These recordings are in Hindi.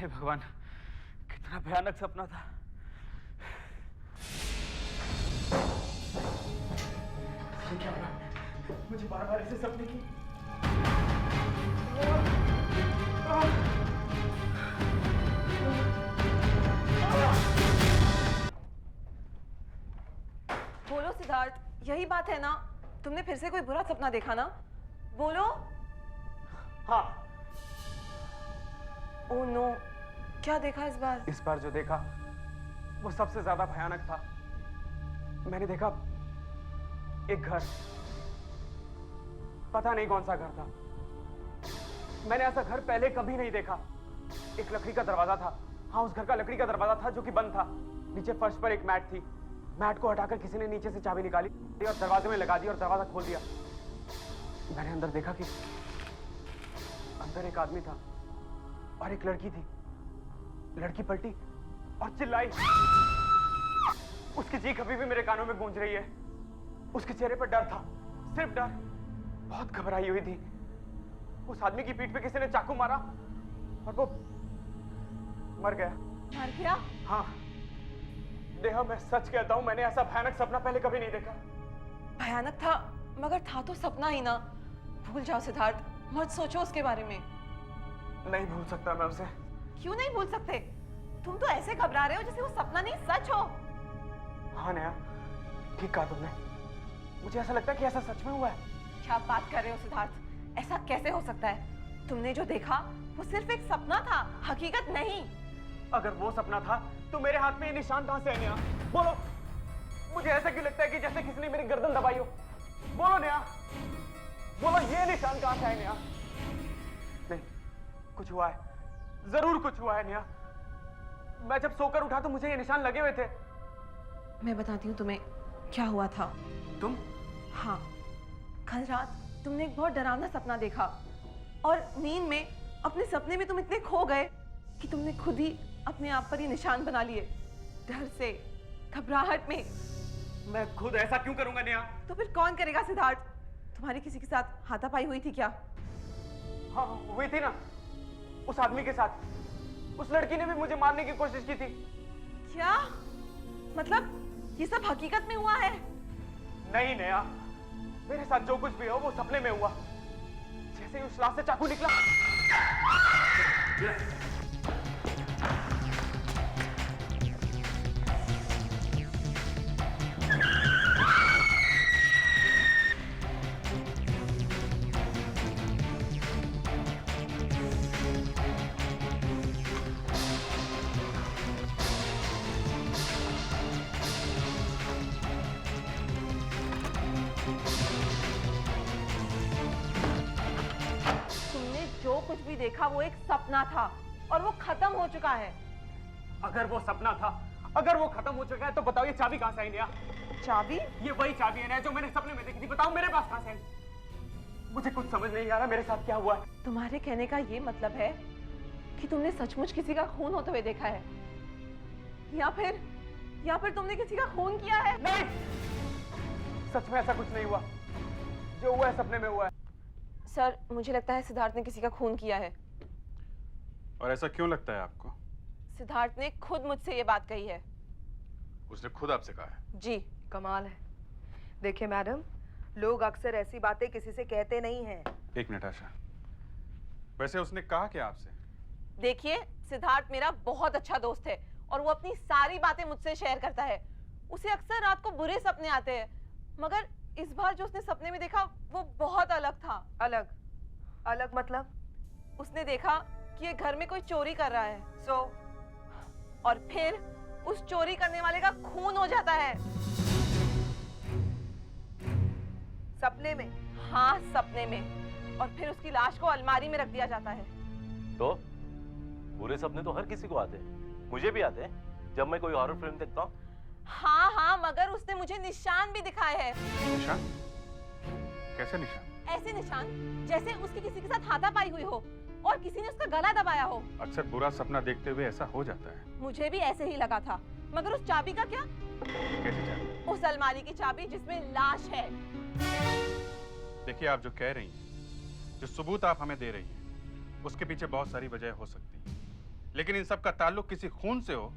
हे भगवान, कितना भयानक सपना था। ये क्या हो रहा? मुझे बार-बार ऐसे सपने की। बोलो सिद्धार्थ, यही बात है ना? तुमने फिर से कोई बुरा सपना देखा ना? बोलो। हाँ। ओह नो, क्या देखा इस बार? इस बार जो देखा वो सबसे ज्यादा भयानक था। मैंने देखा एक घर, पता नहीं कौन सा घर था। मैंने ऐसा घर पहले कभी नहीं देखा। एक लकड़ी का दरवाजा था। हाँ, उस घर का लकड़ी का दरवाजा था जो कि बंद था। नीचे फर्श पर एक मैट थी। मैट को हटाकर किसी ने नीचे से चाबी निकाली और दरवाजे में लगा दी और दरवाजा खोल दिया। मैंने अंदर देखा कि अंदर एक आदमी था और एक लड़की थी। लड़की पलटी और चिल्लाई। उसकी चीख अभी भी मेरे कानों में गूंज रही है। उसके चेहरे पर डर था, सिर्फ डर। बहुत घबराई हुई थी। उस आदमी की पीठ पे किसी ने चाकू मारा और वो मर गया। मर गया? हाँ नेहा, मैं सच कहता हूं, मैंने ऐसा भयानक सपना पहले कभी नहीं देखा। भयानक था, मगर था तो सपना ही ना। भूल जाओ सिद्धार्थ, मत सोचो उसके बारे में। नहीं भूल सकता मैं उसे। क्यों नहीं भूल सकते? तुम तो ऐसे घबरा रहे हो जैसे वो सपना नहीं सच हो। हाँ नेहा, ठीक कहा तुमने। मुझे ऐसा लगता है कि ऐसा सच में हुआ है। क्या बात कर रहे हो सिद्धार्थ? ऐसा कैसे हो सकता है? तुमने जो देखा वो सिर्फ एक सपना था, हकीकत नहीं। अगर वो सपना था तो मेरे हाथ में ये निशान कहां से है नेहा? बोलो। मुझे ऐसा क्यों लगता है कि जैसे किसी ने मेरी गर्दन दबाई हो। बोलो नेहा, बोलो, ये निशान कहां से है नेहा? नहीं, कुछ हुआ है, जरूर कुछ हुआ है नेहा। मैं जब सोकर उठा तो मुझे ये निशान लगे हुए थे। मैं बताती हूँ तुम्हें क्या हुआ था। तुम? हाँ, कल रात तुमने एक बहुत डरावना सपना देखा और नींद में अपने सपने में तुम इतने खो गए कि तुमने खुद ही अपने आप पर ये निशान बना लिए। डर से, घबराहट में। मैं खुद ऐसा क्यों करूंगा नेहा? तो फिर कौन करेगा सिद्धार्थ? तुम्हारी किसी के साथ हाथापाई हुई थी क्या? हाँ हुई थी ना, उस आदमी के साथ। उस लड़की ने भी मुझे मारने की कोशिश की थी। क्या मतलब ये सब हकीकत में हुआ है? नहीं नेहा, मेरे साथ जो कुछ भी हो वो सपने में हुआ। जैसे ही उस लाश से चाकू निकला। जो कुछ भी देखा वो एक सपना था और वो खत्म हो चुका है। अगर वो सपना था, अगर वो खत्म हो चुका है तो बताओ ये चाबी कहां से आई नेहा? चाबी? ये वही चाबी है नेहा जो मैंने सपने में देखी थी। बताओ मेरे पास कहां से आई? मुझे कुछ समझ नहीं आ रहा मेरे साथ क्या हुआ है। तुम्हारे कहने का ये मतलब है कि तुमने सचमुच किसी का खून होते हुए देखा है, या फिर तुमने किसी का खून किया है? नहीं, सच में ऐसा कुछ नहीं हुआ। जो हुआ है सपने में हुआ है। सर, मुझे लगता है सिद्धार्थ ने किसी का खून किया है। और ऐसा क्यों लगता है आपको? सिद्धार्थ ने खुद मुझसे ये बात कही है। उसने खुद आपसे कहा है? जी। कमाल है। देखिए मैडम, लोग अक्सर ऐसी बातें किसी से कहते नहीं हैं। एक मिनट आशा, वैसे उसने कहा क्या आपसे? देखिए, सिद्धार्थ मेरा बहुत अच्छा दोस्त है और वो अपनी सारी बातें मुझसे शेयर करता है। उसे अक्सर रात को बुरे सपने आते हैं, मगर इस बार जो उसने सपने में देखा वो बहुत अलग था। अलग? अलग मतलब? उसने देखा कि ये घर में कोई चोरी कर रहा है। और फिर उस चोरी करने वाले का खून हो जाता है। सपने में? हाँ, सपने में। और फिर उसकी लाश को अलमारी में रख दिया जाता है। तो बुरे सपने तो हर किसी को आते हैं, मुझे भी आते हैं जब मैं कोई हॉरर फिल्म देखता हूँ। हाँ, मगर उसने मुझे निशान भी दिखाए हैं। निशान? कैसे निशान? ऐसे निशान जैसे उसकी किसी के साथ हाथापाई हुई हो और किसी ने उसका गला दबाया हो। अक्सर बुरा सपना देखते हुए ऐसा हो जाता है। मुझे भी ऐसे ही लगा था, मगर उस चाबी का क्या? कैसे चाबी? उस अलमारी की चाबी जिसमें लाश है। देखिए, आप जो कह रही हैं, जो सबूत आप हमें दे रही हैं, उसके पीछे बहुत सारी वजह हो सकती है। लेकिन इन सब का ताल्लुक किसी खून से हो,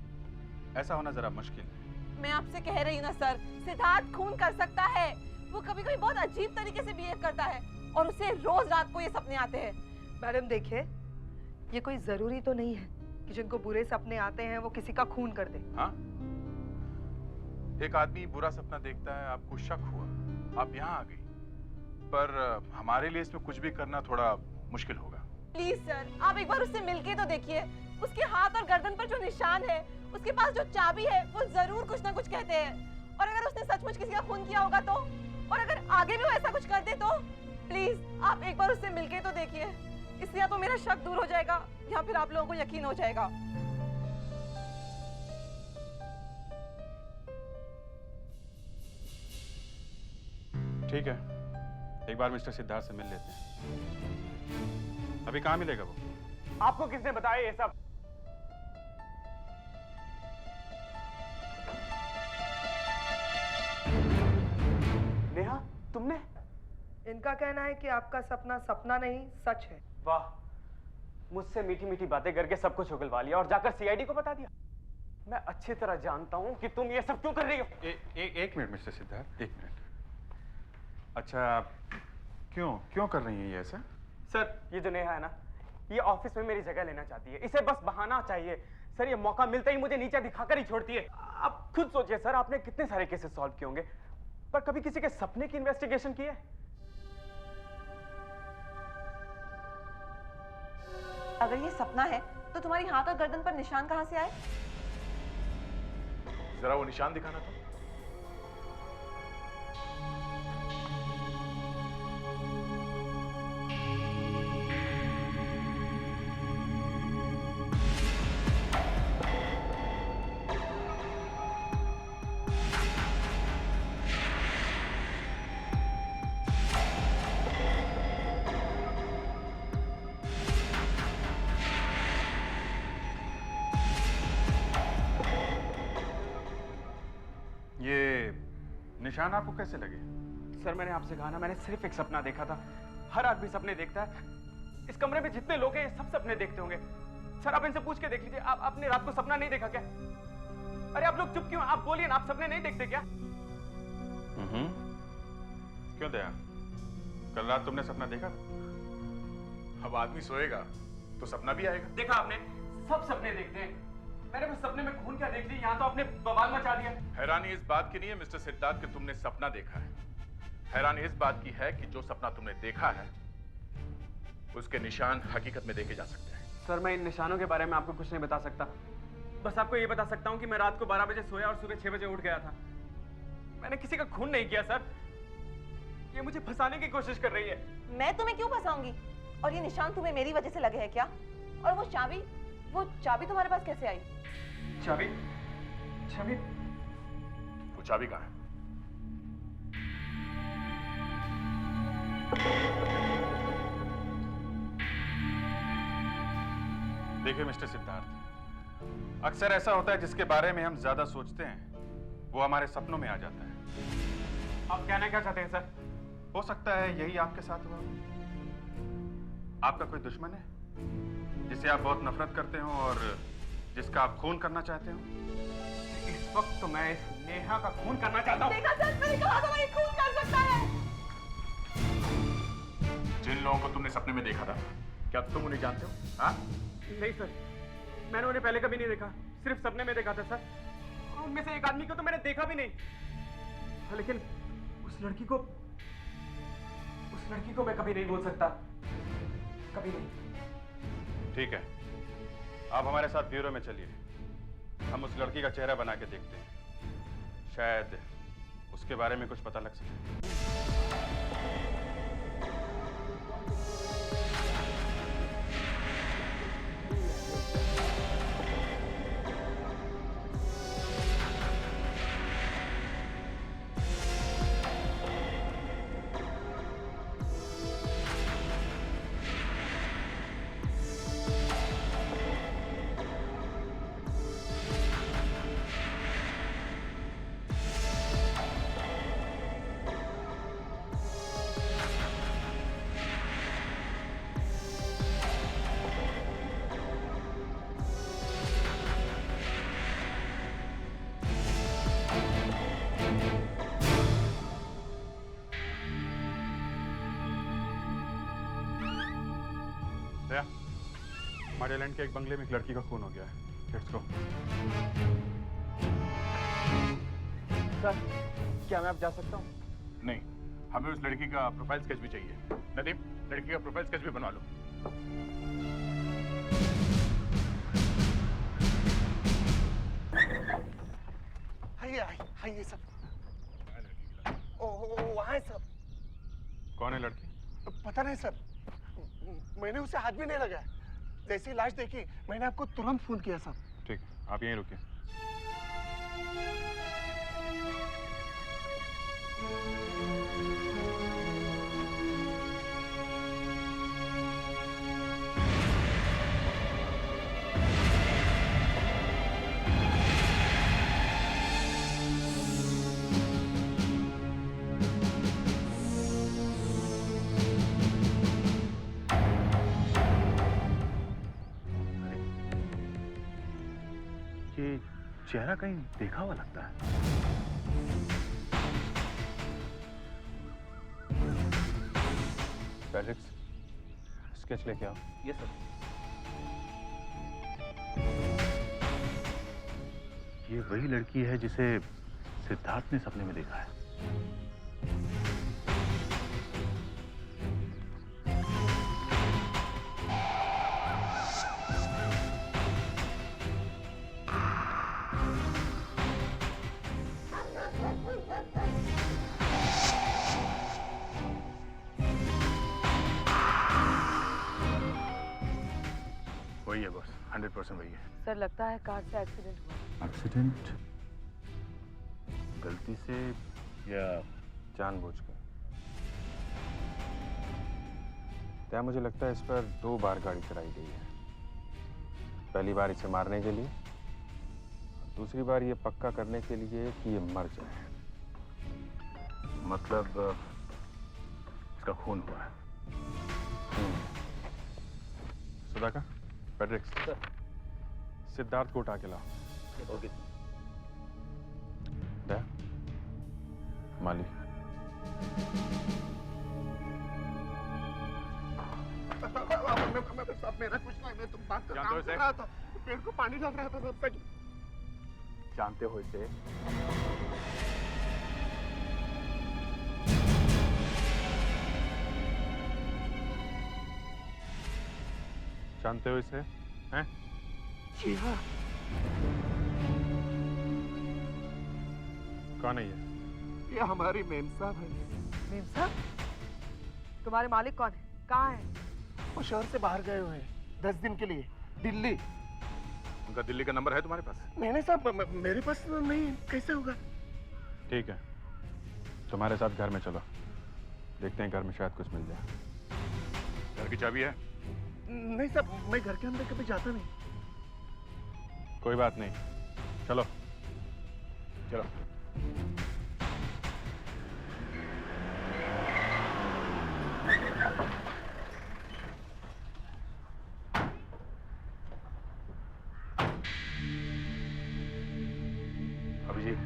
ऐसा होना जरा मुश्किल है। मैं आपसे कह रही हूँ ना सर, सिद्धार्थ खून कर सकता है। वो कभी कभी बहुत अजीब तरीके से बिहेव करता है और उसे रोज रात को ये सपने आते हैं। मैडम देखिए, ये कोई जरूरी तो नहीं है कि जिनको बुरे सपने आते हैं वो किसी का खून कर दे। हाँ, एक आदमी बुरा सपना देखता है, आपको शक हुआ, आप यहाँ आ गई, पर हमारे लिए इसमें कुछ भी करना थोड़ा मुश्किल होगा। प्लीज सर, आप एक बार उससे मिलके तो देखिए। उसके हाथ और गर्दन पर जो निशान है, उसके पास जो चाबी है, वो जरूर कुछ ना कुछ कहते हैं। और अगर उसने सचमुच किसी का खून किया होगा तो, और अगर आगे भी वो ऐसा कुछ कर दे तो, प्लीज आप एक बार उससे मिलके तो देखिए। इससे या तो मेरा शक दूर हो जाएगा या फिर आप लोगों को यकीन हो जाएगा। ठीक है, एक बार मिस्टर सिद्धार्थ से मिल लेते हैं। अभी कहाँ मिलेगा वो? आपको किसने बताया ये सब? नेहा, तुमने? इनका कहना है कि आपका सपना सपना नहीं, सच है। वाह, मुझसे मीठी मीठी बातें करके सब कुछ उगलवा लिया और जाकर सीआईडी को बता दिया। मैं अच्छी तरह जानता हूं कि तुम ये सब क्यों कर रही हो। एक मिनट मिस्टर सिद्धार्थ, एक मिनट। अच्छा, क्यों कर रही हैं ये ऐसा? सर, ये जो नेहा है ना, ये ऑफिस में मेरी जगह लेना चाहती है। इसे बस बहाना चाहिए। सर, ये मौका मिलता ही मुझे नीचे दिखाकर ही छोड़ती है। आप खुद सोचिए सर, आपने कितने सारे केसेस सॉल्व किए होंगे, पर कभी किसी के सपने की इन्वेस्टिगेशन की है? अगर ये सपना है तो तुम्हारी हाथ और गर्दन पर निशान कहाँ से आए? जरा वो निशान दिखाना था। ये निशान आपको कैसे लगे? सर, मैंने आपसे कहा ना, मैंने सिर्फ एक सपना देखा था। हर आदमी सपने देखता है। इस कमरे में जितने लोग हैं, ये सब सपने देखते होंगे। सर, आप इनसे पूछ के देख लीजिए, आपने रात को सपना नहीं देखा क्या? अरे आप लोग चुप क्यों? आप बोलिए ना, आप सपने नहीं देखते क्या? क्यों दया, कल रात तुमने सपना देखा था? अब आदमी सोएगा तो सपना भी आएगा। देखा आपने, सब सपने देखते हैं। मैंने बस सपने में खून क्या देख ली, यहाँ तो आपने बवाल मचा दिया। हैरानी इस बात की नहीं है मिस्टर सिद्धार्थ कि तुमने सपना देखा है। हैरानी इस बात की है कि जो सपना तुमने देखा है उसके निशान हकीकत में देखे जा सकते हैं। सर, मैं इन निशानों के बारे में आपको कुछ नहीं बता सकता। बस आपको ये बता सकता हूँ कि मैं रात को 12 बजे सोया और सुबह 6 बजे उठ गया था। मैंने किसी का खून नहीं किया सर। ये मुझे फंसाने की कोशिश कर रही है। मैं तुम्हें क्यों फंसाऊंगी? और ये निशान तुम्हें मेरी वजह से लगे हैं क्या? और वो चाबी तुम्हारे पास कैसे आई? चाबी? चाबी? वो चाबी कहाँ है? देखिए मिस्टर सिद्धार्थ, अक्सर ऐसा होता है जिसके बारे में हम ज्यादा सोचते हैं वो हमारे सपनों में आ जाता है। आप कहना क्या चाहते हैं सर? हो सकता है यही आपके साथ हुआ। आपका कोई दुश्मन है जिसे आप बहुत नफरत करते हो और जिसका आप खून करना चाहते हो? इस वक्त तो मैं इस नेहा का खून करना चाहता हूँ। देखा सर, मैंने कहा था ये खून कर सकता है। जिन लोगों को तुमने सपने में देखा था, क्या तुम उन्हें जानते हो? हाँ? नहीं सर, मैंने उन्हें पहले कभी नहीं देखा, सिर्फ सपने में देखा था सर। और उनमें से एक आदमी को तो मैंने देखा भी नहीं। लेकिन उस लड़की को मैं कभी नहीं भूल सकता, कभी नहीं। ठीक है, आप हमारे साथ ब्यूरो में चलिए। हम उस लड़की का चेहरा बना के देखते हैं, शायद उसके बारे में कुछ पता लग सके। हमारे आइलैंड के एक बंगले में एक लड़की का खून हो गया है। Let's go. सर, क्या मैं अब जा सकता हूँ? नहीं, हमें उस लड़की का प्रोफाइल स्केच भी चाहिए। नदीम, लड़की का प्रोफाइल स्केच भी बनवा लो। आइए सब। वहाँ है सब। कौन है लड़की? पता नहीं सर, मैंने उसे हाथ भी नहीं लगाया। जैसे ही लाश देखी मैंने आपको तुरंत फोन किया सर। ठीक है, आप यहीं रुकिए। ये चेहरा कहीं देखा हुआ लगता है। फेलिक्स, स्केच लेके आओ। Yes sir. ये वही लड़की है जिसे सिद्धार्थ ने सपने में देखा है। वही है बॉस, 100% वही है। सर लगता है कार से एक्सीडेंट हुआ। एक्सीडेंट? गलती से या जानबूझकर। क्या मुझे लगता है इस पर 2 बार गाड़ी चलाई गई है। पहली बार इसे मारने के लिए, दूसरी बार ये पक्का करने के लिए कि ये मर जाए। मतलब इसका खून हुआ है। सुधाकर, फेड्रिक्स, सिद्धार्थ को उठा के लाओ। ओके। माली, मेरा कुछ नहीं, मैं तुम बात कर जानते हो इसे? रहा था, पेड़ को पानी डाल रहा था सर। जानते हो इसे? जानते हो इसे? हैं? जी हाँ। कौन है ये हमारी मेम साहब है। मेम साहब, तुम्हारे मालिक कौन है? कहाँ है? वो शहर से बाहर गए हुए हैं 10 दिन के लिए, दिल्ली। उनका दिल्ली का नंबर है तुम्हारे पास? नहीं साहब, मेरे पास नहीं, कैसे होगा? ठीक है, तुम्हारे साथ घर में चलो, देखते हैं घर में शायद कुछ मिल जाए। घर की चाबी है? नहीं साहब, मैं घर के अंदर कभी जाता नहीं। कोई बात नहीं, चलो। चलो। अभिजीत,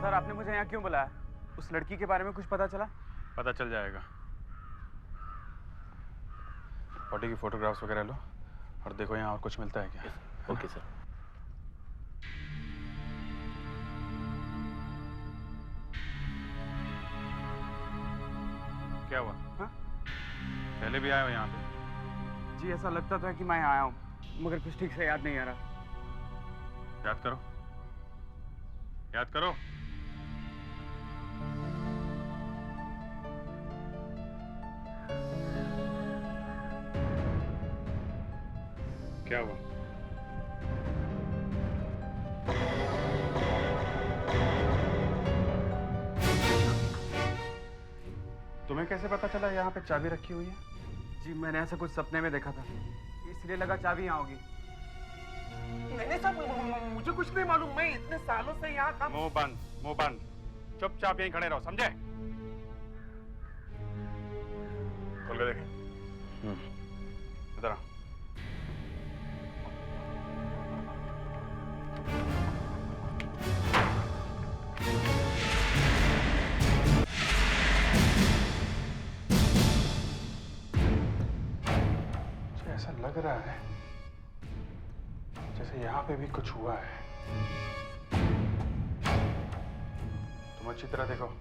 सर, आपने मुझे यहाँ क्यों बुलाया? उस लड़की के बारे में कुछ पता चला? पता चल जाएगा। बॉडी की फोटोग्राफ्स वगैरह लो और देखो यहाँ और कुछ मिलता है क्या। Okay sir. क्या हुआ? हाँ? पहले भी आए हो यहाँ पे? जी, ऐसा लगता तो है कि मैं यहाँ आया हूँ, मगर कुछ ठीक से याद नहीं आ रहा। याद करो, याद करो। क्या हुआ? तुम्हें कैसे पता चला यहाँ पे चाबी रखी हुई है? जी, मैंने ऐसा कुछ सपने में देखा था, इसलिए लगा चाबी यहाँ होगी। नहीं साहब, मुझे कुछ नहीं मालूम, मैं इतने सालों से यहाँ काम। मुंह बंद, मुंह बंद, चुपचाप यहीं खड़े रहो, समझे? खोल के देखें। इधर आओ। लग रहा है जैसे यहाँ पे भी कुछ हुआ है। तुम अच्छी तरह देखो।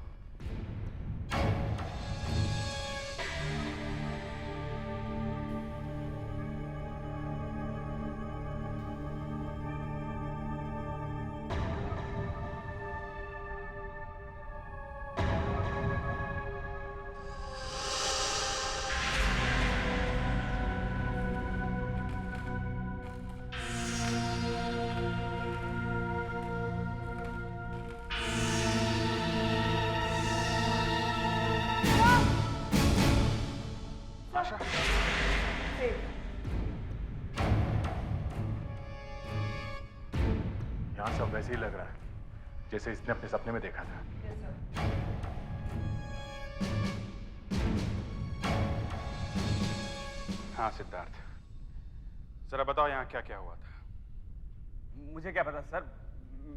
आशा, यहाँ सब वैसे ही लग रहा है जैसे इसने अपने सपने में देखा था। हाँ सिद्धार्थ, जरा बताओ यहाँ क्या क्या हुआ था। मुझे क्या पता सर,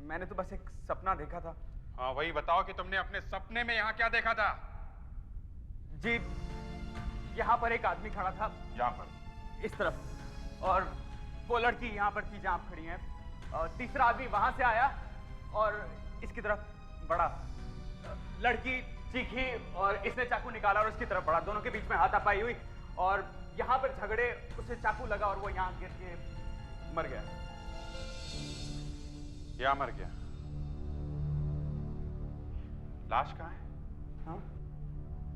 मैंने तो बस एक सपना देखा था। हाँ वही बताओ कि तुमने अपने सपने में यहाँ क्या देखा था। जी, यहाँ पर एक आदमी खड़ा था, यहाँ पर इस तरफ, और वो लड़की यहाँ पर थी जहाँ आप खड़ी हैं, और तीसरा आदमी वहां से आया और इसकी तरफ बढ़ा। लड़की चीखी और इसने चाकू निकाला और इसकी तरफ बढ़ा। दोनों के बीच में हाथापाई हुई और यहाँ पर झगड़े, उसे चाकू लगा और वो यहाँ गिर के मर गया। यहाँ मर गया। लाश कहाँ है? हाँ?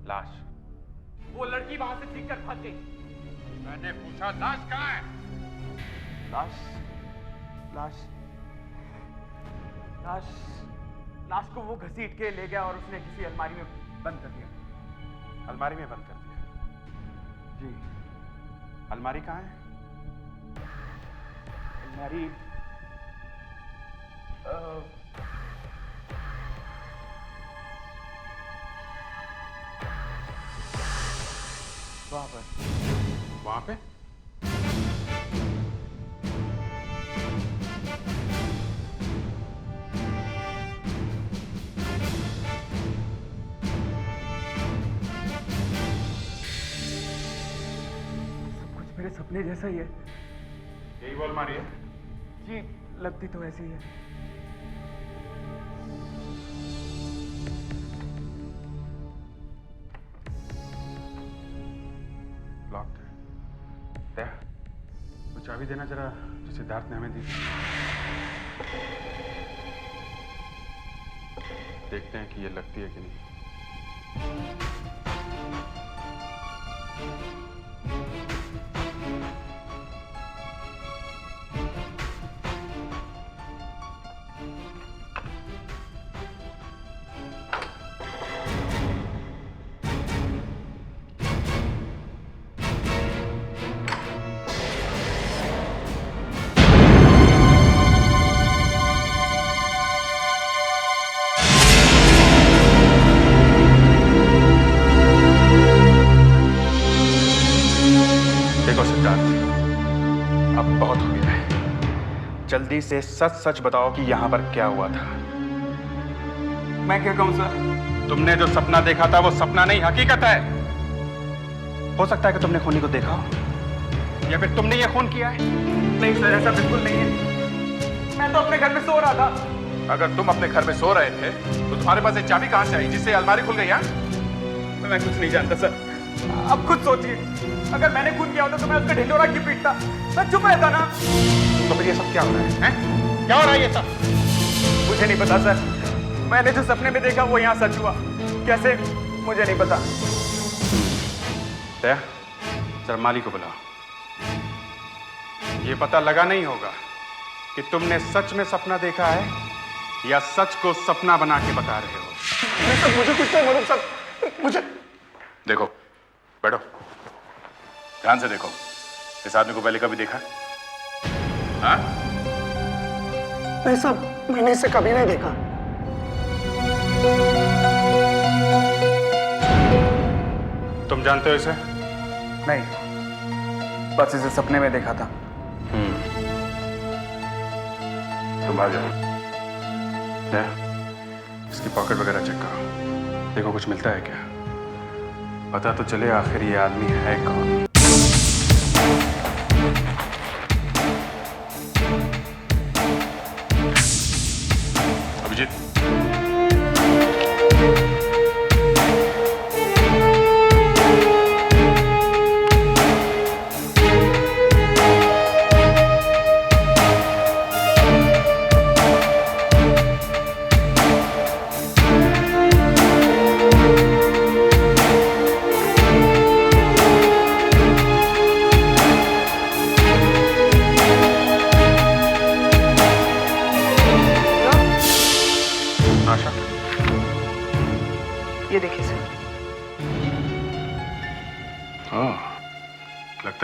लाश? वो लड़की वहां से चीख कर भाग गई। मैंने पूछा लाश कहाँ है? लाश लाश लाश लाश को वो घसीट के ले गया और उसने किसी अलमारी में बंद कर दिया। अलमारी में बंद कर दिया? जी। अलमारी कहाँ है? अलमारी वहां पर। वहां पे? सब कुछ मेरे सपने जैसा ही है। यही वो अलमारी है? जी, लगती तो ऐसी ही है। लॉक्ड है। दे, वो चाबी देना जरा जो सिद्धार्थ ने हमें दी। देखते हैं कि ये लगती है कि नहीं। देखो सिद्धार्थ, अब बहुत हो गया है। जल्दी से सच सच बताओ कि यहाँ पर क्या हुआ था। मैं क्या कहूँ सर? तुमने जो सपना देखा था वो सपना नहीं, हकीकत है। हो सकता है कि तुमने खूनी को देखा हो, या फिर तुमने ये खून किया है। नहीं सर, ऐसा बिल्कुल नहीं है। मैं तो अपने घर में सो रहा था। अगर तुम अपने घर में सो रहे थे तो तुम्हारे पास एक चाबी कहां से आई जिससे अलमारी खुल गई? मैं कुछ नहीं जानता सर, अब खुद सोचिए। अगर मैंने खून किया होता तो मैं उसका ढिंढोरा क्यों पीटता? मैं चुप रहता ना। तो फिर ये सब क्या हो रहा है? क्या हो रहा है ये सब? मुझे नहीं पता सर, मैंने जो सपने में देखा वो यहाँ सच हुआ। कैसे, मुझे नहीं पता। दया, जरा माली को बुलाओ। ये पता लगा नहीं होगा कि तुमने सच में सपना देखा है या सच को सपना बना के बता रहे हो। सर मुझे कुछ नहीं मालूम सर, मुझे। देखो, बैठो, ध्यान से देखो। इस आदमी को पहले कभी देखा? हाँ? नहीं सर, मैंने इसे कभी नहीं देखा। तुम जानते हो इसे? नहीं, बस इसे सपने में देखा था। तुम आ जाओ। दया, इसकी पॉकेट वगैरह चेक करो, देखो कुछ मिलता है क्या। पता तो चले आखिर ये आदमी है कौन।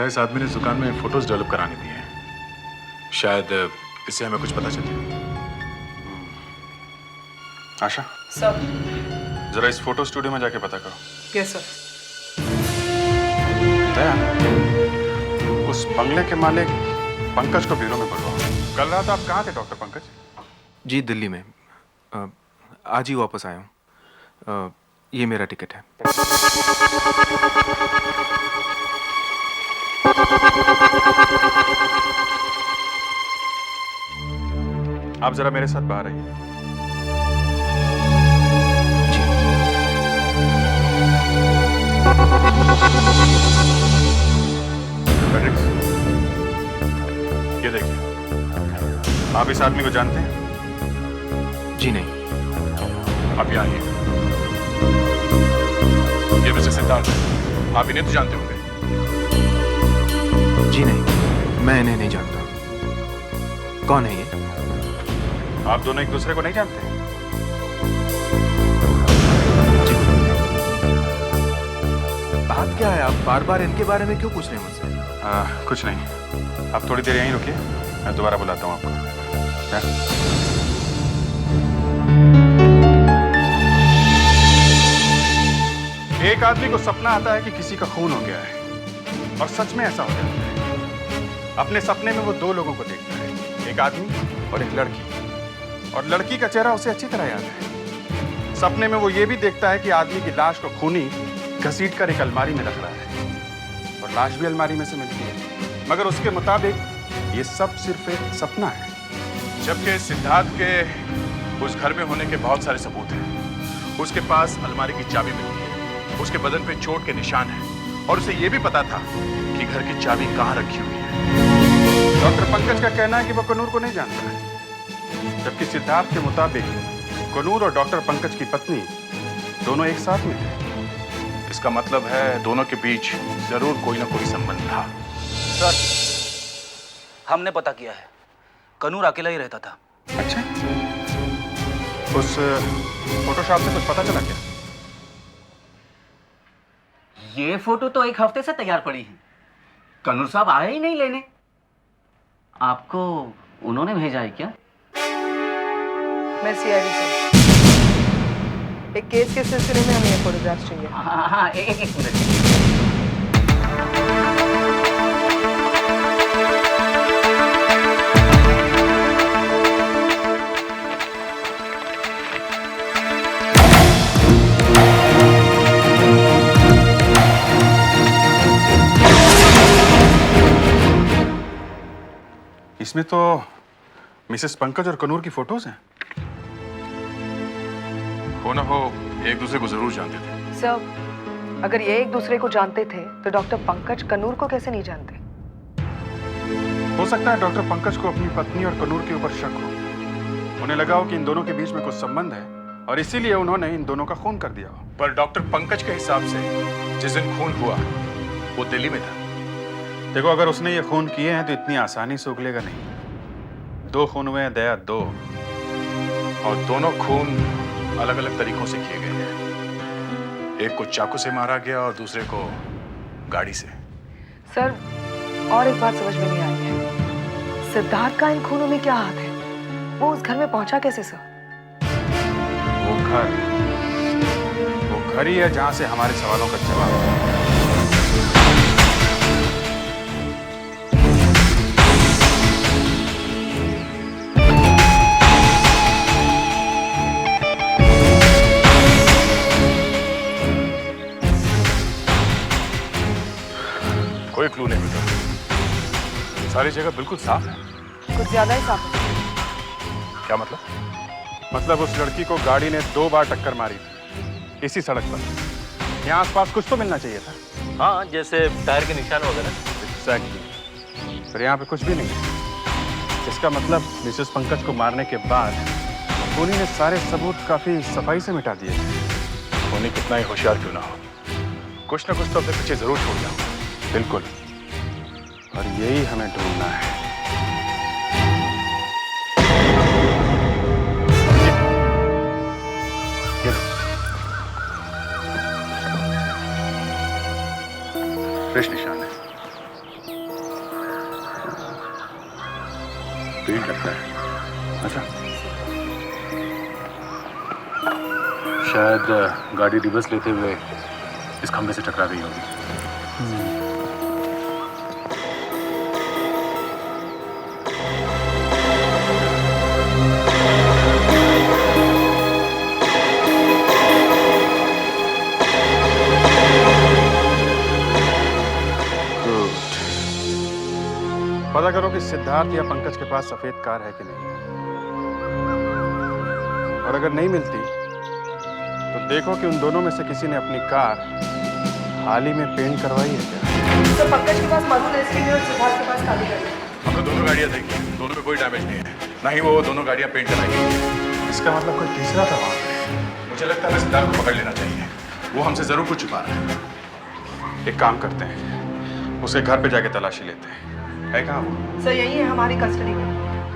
लगता है इस आदमी ने इस दुकान में फोटोज डेवलप कराने दी हैं। शायद इससे हमें कुछ पता चले। आशा, सर। जरा इस फोटो स्टूडियो में जाके पता करो। Yes sir. दया, उस बंगले के मालिक पंकज को ब्यूरो में बुलवाओ। कल रात आप कहाँ थे डॉक्टर पंकज? जी दिल्ली में। आज ही वापस आया हूँ। ये मेरा टिकट है। आप जरा मेरे साथ बाहर आइए। फ्रेडरिक्स, ये देखिए, आप इस आदमी को जानते हैं? जी नहीं। आप यहाँ आइए। ये मिस्टर सिद्धार्थ है। आप इन्हें तो जानते होंगे। जी नहीं, मैं इन्हें नहीं जानता। कौन है ये? आप दोनों एक दूसरे को नहीं जानते? बात क्या है? आप बार बार इनके बारे में क्यों पूछ रहे हैं मुझसे? कुछ नहीं। आप थोड़ी देर यहीं रुकिए, मैं दोबारा बुलाता हूँ आपको। एक आदमी को सपना आता है कि किसी का खून हो गया है, और सच में ऐसा हो जाता है। अपने सपने में वो दो लोगों को देखता है, एक आदमी और एक लड़की, और लड़की का चेहरा उसे अच्छी तरह याद है। सपने में वो ये भी देखता है कि आदमी की लाश को खूनी घसीट कर एक अलमारी में रख रहा है, और लाश भी अलमारी में से मिलती है, मगर उसके मुताबिक ये सब सिर्फ एक सपना है। जबकि सिद्धार्थ के उस घर में होने के बहुत सारे सबूत हैं। उसके पास अलमारी की चाबी मिलती है, उसके बदन पे चोट के निशान हैं, और उसे ये भी पता था कि घर की चाबी कहाँ रखी हुई है। डॉक्टर पंकज का कहना है कि वो कनूर को नहीं जानता है, जबकि सिद्धार्थ के मुताबिक कनूर और डॉक्टर पंकज की पत्नी दोनों एक साथ में थे। इसका मतलब है दोनों के बीच जरूर कोई ना कोई संबंध था। सर, हमने पता किया है, कनूर अकेला ही रहता था। अच्छा, उस फोटोशॉप से कुछ पता चला क्या? ये फोटो तो एक हफ्ते से तैयार पड़ी है, कनूर साहब आए ही नहीं लेने। आपको उन्होंने भेजा है क्या? मैं सीआईडी से। एक केस के सिलसिले में हमें ये फोटोग्राफ्स चाहिए। हाँ, एक मिनट। इसमें तो मिसेस पंकज और कनूर की फोटोज हैं। हो ना हो एक दूसरे को जरूर जानते थे। सर, अगर ये एक दूसरे को जानते थे तो डॉक्टर पंकज कनूर को कैसे नहीं जानते? हो सकता है डॉक्टर पंकज को अपनी पत्नी और कनूर के ऊपर शक हो। उन्हें लगा हो कि इन दोनों के बीच में कुछ संबंध है, और इसीलिए उन्होंने इन दोनों का खून कर दिया हो। पर डॉक्टर पंकज के हिसाब से जिस दिन खून हुआ वो दिल्ली में था। देखो, अगर उसने ये खून किए हैं तो इतनी आसानी से उगलेगा नहीं। दो खून हुए हैं दया, दो, और दोनों खून अलग अलग तरीकों से किए गए हैं। एक को चाकू से मारा गया और दूसरे को गाड़ी से। सर, और एक बात समझ में नहीं आई है, सिद्धार्थ का इन खूनों में क्या हाथ है? वो उस घर में पहुंचा कैसे सर? वो घर ही है जहां से हमारे सवालों का जवाब है। कोई क्लू नहीं मिला। सारी जगह बिल्कुल साफ है। कुछ ज्यादा ही साफ है। क्या मतलब? मतलब उस लड़की को गाड़ी ने 2 बार टक्कर मारी थी इसी सड़क पर। यहाँ आसपास कुछ तो मिलना चाहिए था। हाँ, जैसे टायर के निशान वगैरह। एग्जैक्टली। पर यहाँ पे कुछ भी नहीं है। इसका मतलब मिसेस पंकज को मारने के बाद खूनी ने सारे सबूत काफी सफाई से मिटा दिए। खूनी कितना ही होशियार क्यों ना हो, कुछ ना कुछ तो अपने पीछे जरूर छोड़ जाऊंगा। बिल्कुल, और यही हमें ढूंढना है। फ्रेश निशान है। पेंट लगता है। अच्छा, शायद गाड़ी रिवर्स लेते हुए इस खंभे से टकरा गई होगी। पता करो कि सिद्धार्थ या पंकज के पास सफेद कार है कि नहीं, और अगर नहीं मिलती तो देखो कि उन दोनों में से किसी ने अपनी कार हाल ही में पेंट करवाई है क्या। तो पंकज के पास मधु रेस्क्यू में और सिद्धार्थ के पास काली गाड़ी। हमने दोनों गाड़ियां देखी, दोनों में कोई डैमेज नहीं है, ना ही वो दोनों गाड़ियां पेंट कराई। इसका मतलब कोई तीसरा था वहां पे। मुझे लगता है सिद्धार्थ को पकड़ लेना चाहिए, वो हमसे जरूर कुछ छुपा रहा है। एक काम करते हैं, उसके घर पे जाके तलाशी लेते हैं। है कहाँ वो? सर यही है हमारी कस्टडी में।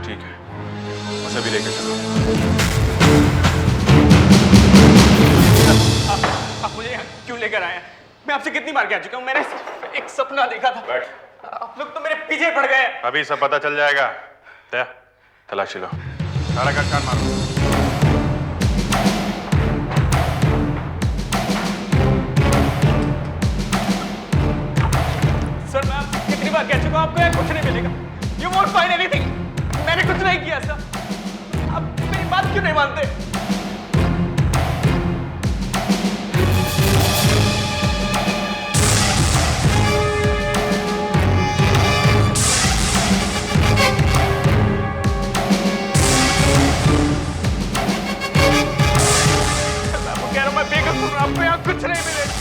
ठीक है, उसे भी लेके चलो। आप मुझे यहाँ क्यों लेकर आए हैं? मैं आपसे कितनी बार कह चुका हूँ, मैंने एक सपना देखा था। बैठ। आप लोग तो मेरे पीछे पड़ गए। अभी सब पता चल जाएगा। तलाशी लो, सारा घर छान मारो। सर मैं आपसे कितनी बार कह चुका हूँ, आपको यहाँ कुछ नहीं मिलेगा। You won't find anything. मैंने कुछ नहीं किया सर। आप मेरी बात क्यों नहीं मानते? मैं आपको कह रहा हूँ, मैं बेकसूर हूँ, आपको यहाँ कुछ नहीं मिलेगा।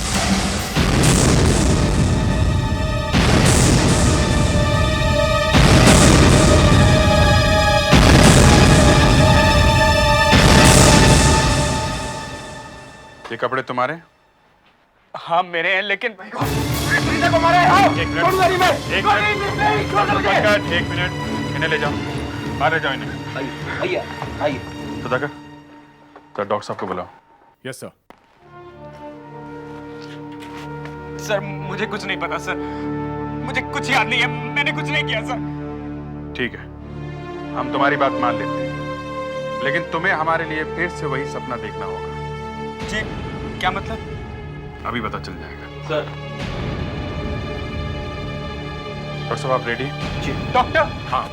ये कपड़े तुम्हारे? हाँ मेरे हैं, लेकिन एक मिनट, इन्हें ले जाओ, बाहर ले जाओ इन्हें। आइए आइए। सुधाकर, तो डॉक्टर साहब को बुलाओ। Yes sir. सर मुझे कुछ नहीं पता सर, मुझे कुछ याद नहीं है, मैंने कुछ नहीं किया सर। ठीक है, हम तुम्हारी बात मान लेते हैं, लेकिन तुम्हें हमारे लिए फिर से वही सपना देखना होगा। जी क्या मतलब? अभी पता चल जाएगा। सर। डॉक्टर साहब आप रेडी? जी डॉक्टर। हाँ,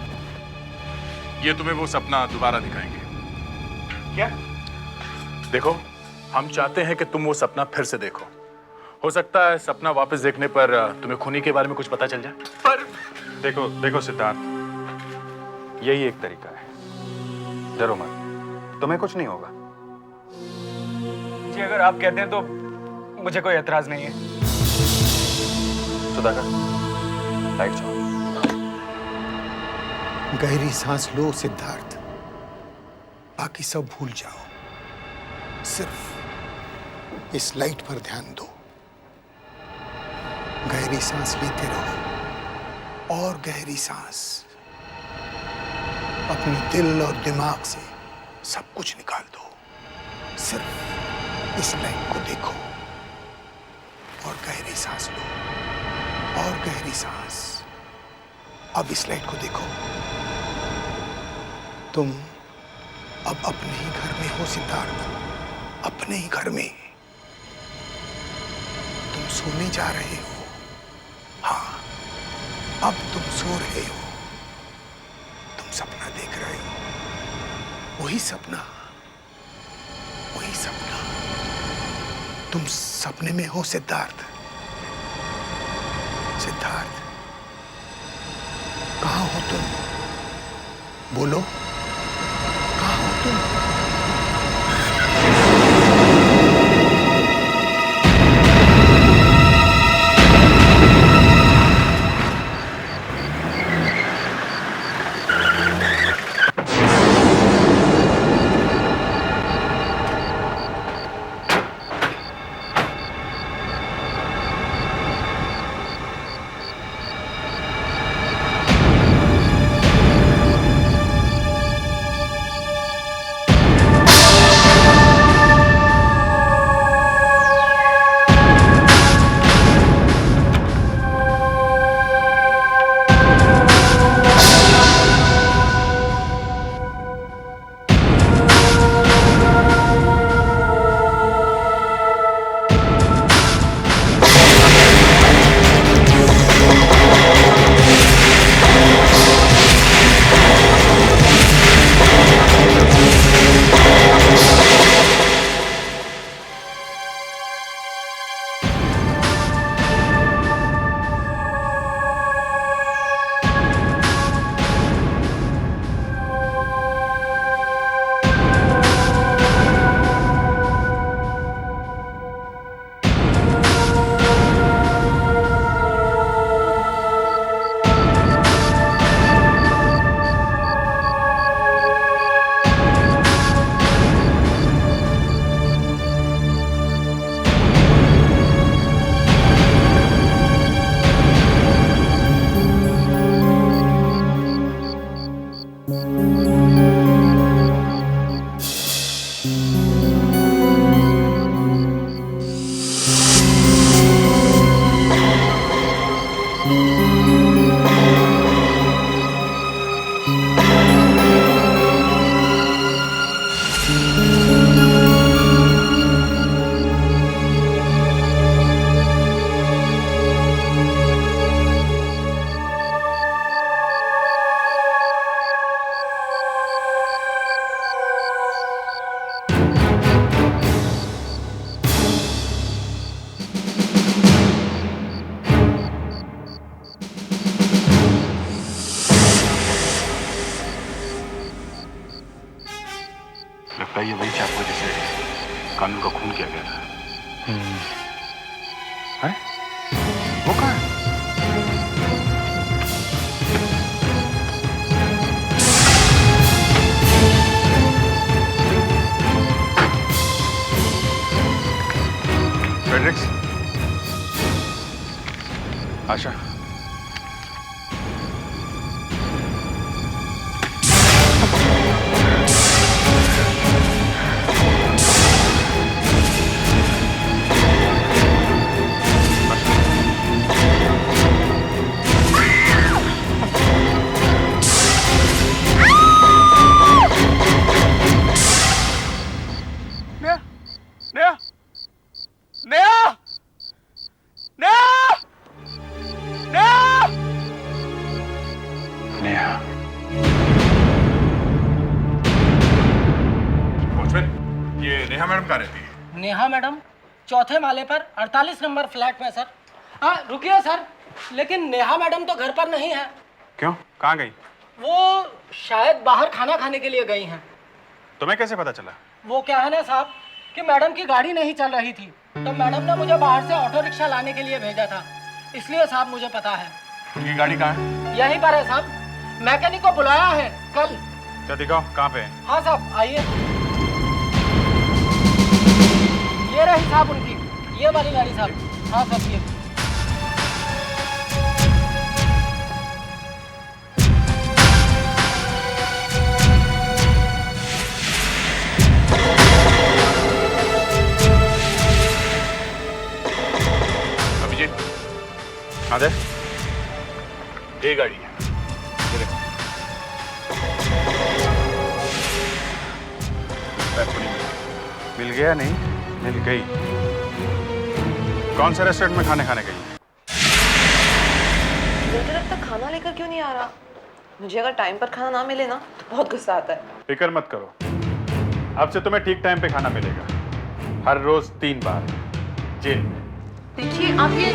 ये तुम्हें वो सपना दोबारा दिखाएंगे। क्या? देखो, हम चाहते हैं कि तुम वो सपना फिर से देखो। हो सकता है सपना वापस देखने पर तुम्हें खूनी के बारे में कुछ पता चल जाए। पर देखो सिद्धार्थ, यही एक तरीका है। डरो मत, तुम्हें कुछ नहीं होगा। जी अगर आप कहते हैं तो मुझे कोई एतराज नहीं है। सुधाकर, लाइट जाओ। गहरी सांस लो सिद्धार्थ, बाकी सब भूल जाओ, सिर्फ इस लाइट पर ध्यान दो। गहरी सांस लेते रहो और गहरी सांस। अपने दिल और दिमाग से सब कुछ निकाल दो, सिर्फ इस लाइट को देखो और गहरी सांस लो और गहरी सांस। अब इस लाइट को देखो, तुम अब अपने ही घर में हो सिद्धार्थ, अपने ही घर में। तुम सोने जा रहे हो। हाँ, अब तुम सो रहे हो। तुम सपना देख रहे हो, वही सपना, वही सपना। तुम सपने में हो सिद्धार्थ। सिद्धार्थ, कहाँ हो तुम? बोलो, कहाँ हो तुम? लगता है ये वही चाकू जिसे कानून का खून किया गया था। है? वो कहाँ है? फ्रेडरिक्स, आशा, नेहा, नेहा, नेहा, नेहा, नेहा। वॉचमैन, ये नेहा मैडम कहाँ रहती है? नेहा मैडम चौथे माले पर 48 नंबर फ्लैट में सर। हाँ रुकिए सर, लेकिन नेहा मैडम तो घर पर नहीं है। क्यों? कहाँ गई? वो शायद बाहर खाना खाने के लिए गई हैं। तुम्हें कैसे पता चला? वो क्या है ना साहब कि मैडम की गाड़ी नहीं चल रही थी, तो मैडम ने मुझे बाहर से ऑटो रिक्शा लाने के लिए भेजा था, इसलिए साहब मुझे पता है। उनकी गाड़ी कहाँ है? यहीं पर है साहब, मैकेनिक को बुलाया है कल। क्या दिखाओ, कहाँ पे है? हाँ साहब आइए, ये रही साहब उनकी, ये वाली गाड़ी साहब। हाँ साहब ये। आदे, ये गाड़ी है। ये देखो। पैसे नहीं मिल गया? नहीं मिल गई। कौन से रेस्टोरेंट में खाने खाने गई? मुझे लगता है खाना लेकर क्यों नहीं आ रहा। मुझे अगर टाइम पर खाना ना मिले ना तो बहुत गुस्सा आता है। फिक्र मत करो, अब से तुम्हें ठीक टाइम पे खाना मिलेगा, हर रोज 3 बार जेल में। देखिए आप ये,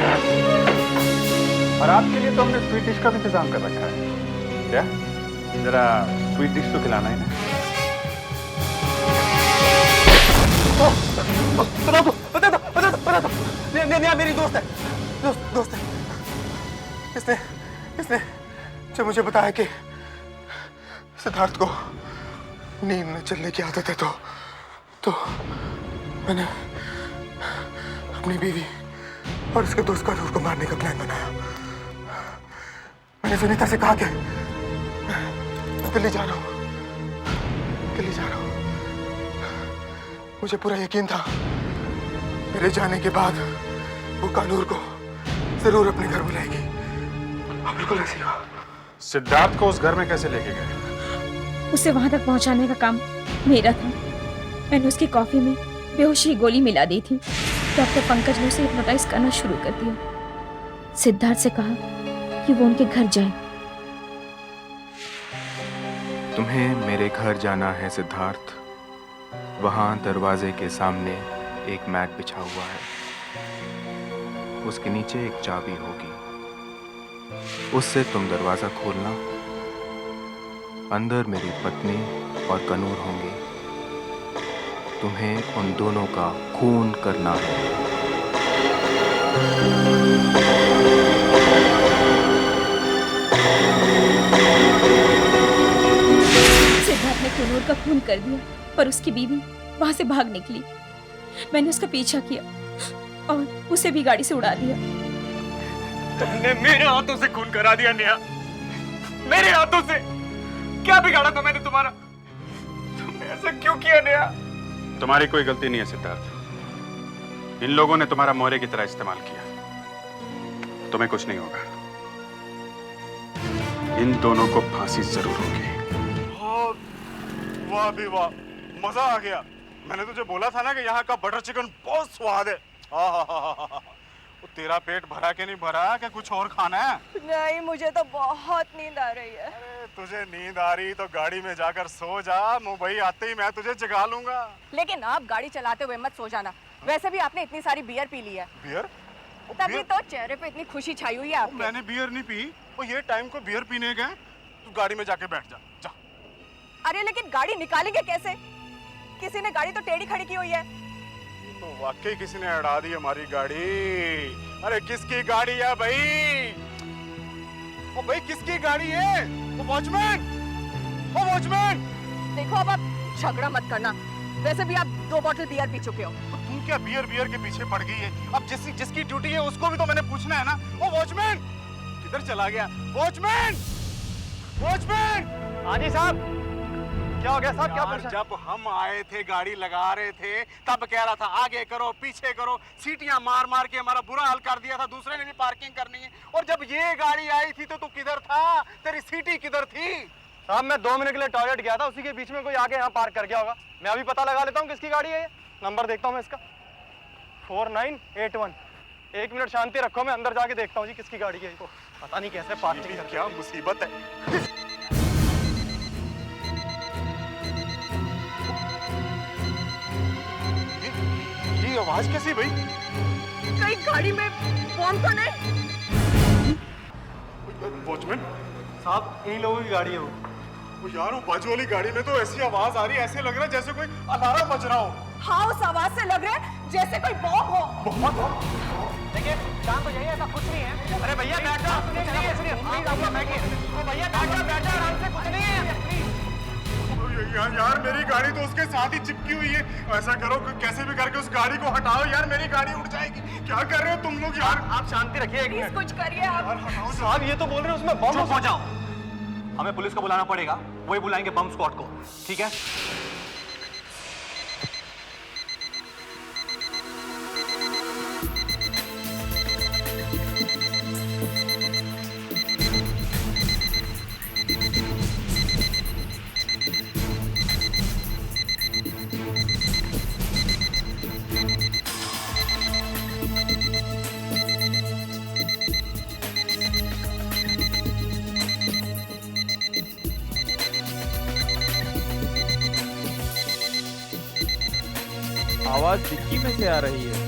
और आपके लिए तो हमने स्वीट डिश का भी इंतजाम कर रखा है। क्या? जरा स्वीट डिश तो खिलाना है ना। बता दो। नेहा मेरी दोस्त है, दोस्त है। इसने जब मुझे बताया कि सिद्धार्थ को नींद में चलने की आदत है, तो मैंने अपनी बीवी और उसके दोस्त कनूर को मारने का प्लान बनाया। मैंने सुनीता से कहा कि मैं दिल्ली जा रहा हूँ। मुझे पूरा यकीन था मेरे जाने के बाद वो कानूर को जरूर अपने घर बुलाएगी। अब बिल्कुल ऐसी हुआ। सिद्धार्थ को उस घर में कैसे लेके गए? उसे वहां तक पहुंचाने का काम मेरा था। मैंने उसकी कॉफी में बेहोशी की गोली मिला दी थी। डॉक्टर पंकज ने उसे हिप्नोटाइज करना शुरू कर दिया। सिद्धार्थ से कहा कि वो उनके घर जाए। तुम्हें मेरे घर जाना है सिद्धार्थ। वहां दरवाजे के सामने एक मैट बिछा हुआ है, उसके नीचे एक चाबी होगी, उससे तुम दरवाजा खोलना। अंदर मेरी पत्नी और कनूर होंगे। तुम्हें उन दोनों का खून करना है। सिद्धार्थ ने कनूर का खून कर दिया, पर उसकी बीवी वहां से भाग निकली। मैंने उसका पीछा किया और उसे भी गाड़ी से उड़ा दिया। तुमने मेरे हाथों से खून करा दिया नेहा, मेरे हाथों से। क्या बिगाड़ा था मैंने तुम्हारा? तुमने ऐसा क्यों किया नेहा? तुम्हारी कोई गलती नहीं है सिद्धार्थ। इन लोगों ने तुम्हारा मोहरे की तरह इस्तेमाल किया। तुम्हें कुछ नहीं होगा। इन दोनों को फांसी जरूर होगी। वाह भी वाह, मजा आ गया। मैंने तुझे बोला था ना कि यहाँ का बटर चिकन बहुत स्वाद है। वो तेरा पेट भरा के नहीं भरा कि कुछ और खाना है? नहीं, मुझे तो बहुत नींद आ रही है। अरे तुझे नींद आ रही तो गाड़ी में जाकर सो जा। मुंबई आते ही मैं तुझे जगा लूंगा। लेकिन आप गाड़ी चलाते हुए मत सो जाना। वैसे भी आपने इतनी सारी बियर पी ली है। बियर? तभी तो चेहरे पे इतनी खुशी छाई हुई है आपके। मैंने बियर नहीं पी। वो ये टाइम को बियर पीने गए। तू गाड़ी में जाके बैठ जा। जा। अरे लेकिन गाड़ी निकालेंगे कैसे? किसी ने गाड़ी तो टेढ़ी खड़ी की हुई है। तो वाकई किसी ने अड़ा दी हमारी गाड़ी। अरे किसकी गाड़ी है भाई? ओ भाई किसकी गाड़ी है? वो वॉचमैन। ओ वॉचमैन। देखो अब आप झगड़ा मत करना। वैसे भी आप 2 बोतल बियर पी चुके हो। तो तुम क्या बियर के पीछे पड़ गई है? अब जिसकी ड्यूटी है उसको भी तो मैंने पूछना है ना। ओ वॉचमैन किधर चला गया? Watchman, watchman. हाँ जी साहब, क्या हो गया साहब? क्या पूछा? जब हम आए थे गाड़ी लगा रहे थे तब कह रहा था आगे करो पीछे करो, सीटियां मार मार के हमारा बुरा हाल कर दिया था। दूसरे ने भी पार्किंग करनी है। और जब ये गाड़ी आई थी तो तू किधर था? तेरी सीटी किधर थी? साहब मैं 2 मिनट के लिए टॉयलेट गया था, उसी के बीच में कोई आके यहाँ पार्क कर गया होगा। मैं अभी पता लगा लेता हूँ किसकी गाड़ी है ये। नंबर देखता हूँ मैं इसका, 4981। 1 मिनट शांति रखो, मैं अंदर जाके देखता हूँ जी किसकी गाड़ी है। पता नहीं कैसे पार्किंग कर। क्या मुसीबत है। ये आवाज कैसी भाई? कहीं गाड़ी में बम तो नहीं? वॉचमैन साहब इन लोगों की गाड़ी है वो। यार वो बाजू वाली गाड़ी में तो ऐसी आवाज आ रही है, ऐसे लग रहा है जैसे कोई अलार्म बज रहा हो। हाँ, उस आवाज से लग रहा है जैसे कोई बम हो। देखिए शांत हो जाइए, ऐसा कुछ नहीं है। अरे भैया बैठ जाओ, कुछ नहीं है। प्लीज आप लोग बैठिए। भैया बैठ जाओ आराम से, कुछ नहीं है। प्लीज यार मेरी गाड़ी तो उसके साथ ही चिपकी हुई है। ऐसा करो कैसे भी करके उस गाड़ी को हटाओ यार, मेरी गाड़ी उड़ जाएगी। क्या कर रहे हो तुम लोग यार? आप शांति रखिए एक मिनट। कुछ करिए आप। साहब ये तो बोल रहे हैं उसमें बम। चुप हो जाओ, हमें पुलिस को बुलाना पड़ेगा। वही बुलाएंगे बम स्क्वाड को, ठीक है? आवाज डिक्की में से आ रही है।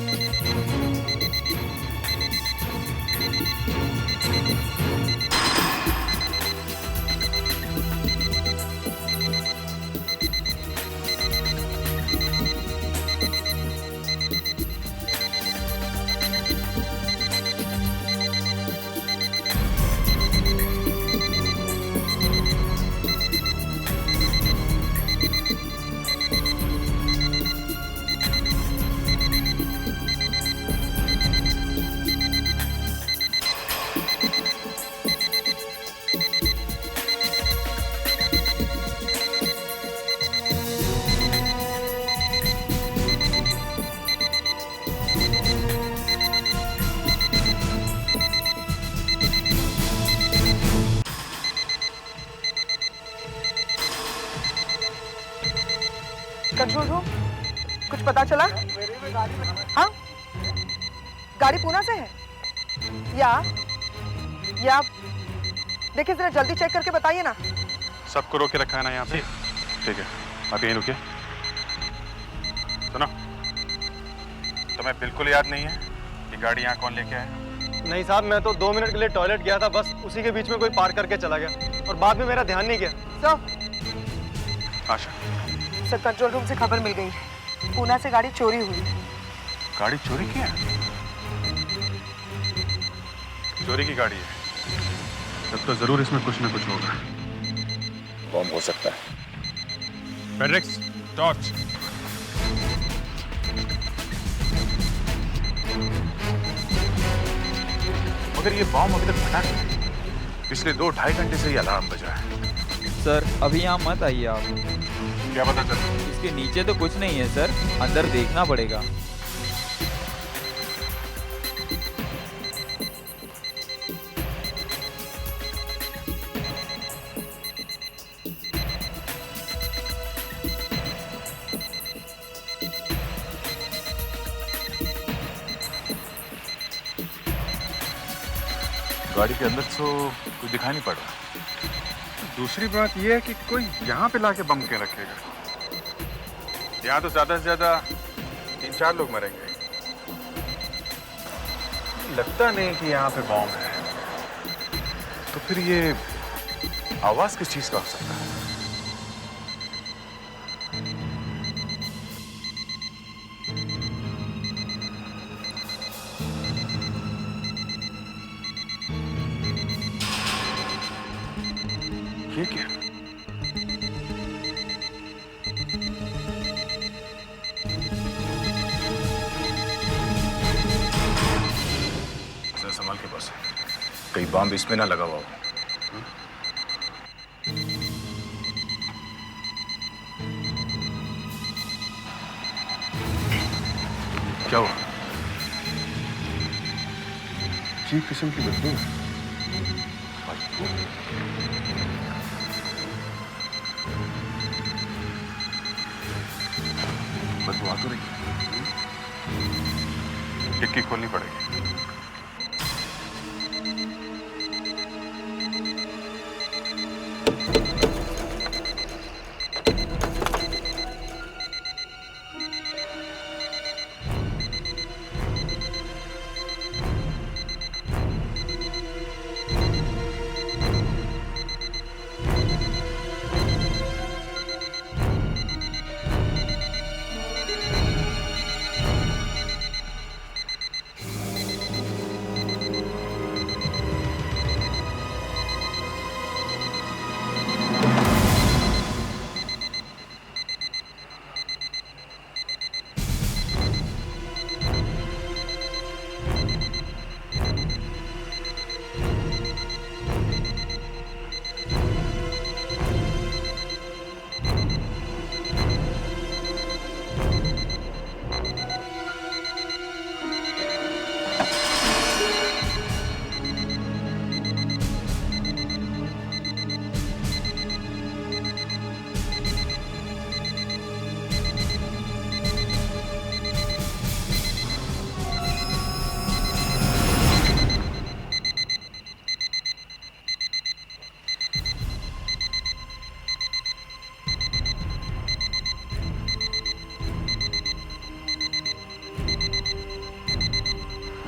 कंट्रोल रूम, कुछ पता चला? हाँ, गाड़ी पूना से है या देखिए जरा जल्दी चेक करके बताइए ना। सबको रोके रखा है ना यहाँ पे? ठीक है, आप यहीं रुकिए। सुनो, तुम्हें बिल्कुल याद नहीं है कि गाड़ी यहाँ कौन लेके आया? नहीं साहब, मैं तो 2 मिनट के लिए टॉयलेट गया था, बस उसी के बीच में कोई पार्क करके चला गया और बाद में मेरा ध्यान नहीं गया। सर, आशा, सर कंट्रोल रूम से खबर मिल गई है, पूना से गाड़ी चोरी हुई है। गाड़ी चोरी की है? चोरी की गाड़ी है तब तो जरूर इसमें कुछ ना कुछ होगा। बम हो सकता है। फेड्रिक्स, टॉर्च। मगर ये बॉम्ब अभी तक फटा नहीं। पिछले 2-2.5 घंटे से ये अलार्म बज रहा है। सर अभी यहाँ मत आइए आप। क्या पता चल? इसके नीचे तो कुछ नहीं है सर, अंदर देखना पड़ेगा। गाड़ी के अंदर तो कुछ दिखाई नहीं पड़ रहा। दूसरी बात यह है कि कोई यहाँ पे लाके बम के रखेगा। यहाँ तो ज्यादा से ज्यादा 3-4 लोग मरेंगे। लगता नहीं कि यहाँ पे बम है। तो फिर ये आवाज किस चीज का हो सकता है? ये क्या? संभाल के बस, कहीं बम इसमें ना लगा हुआ हो। क्या हुआ? अजीब किस्म की बदबू। बदबू आ तो रही है। डिक्की खोलनी पड़ेगी।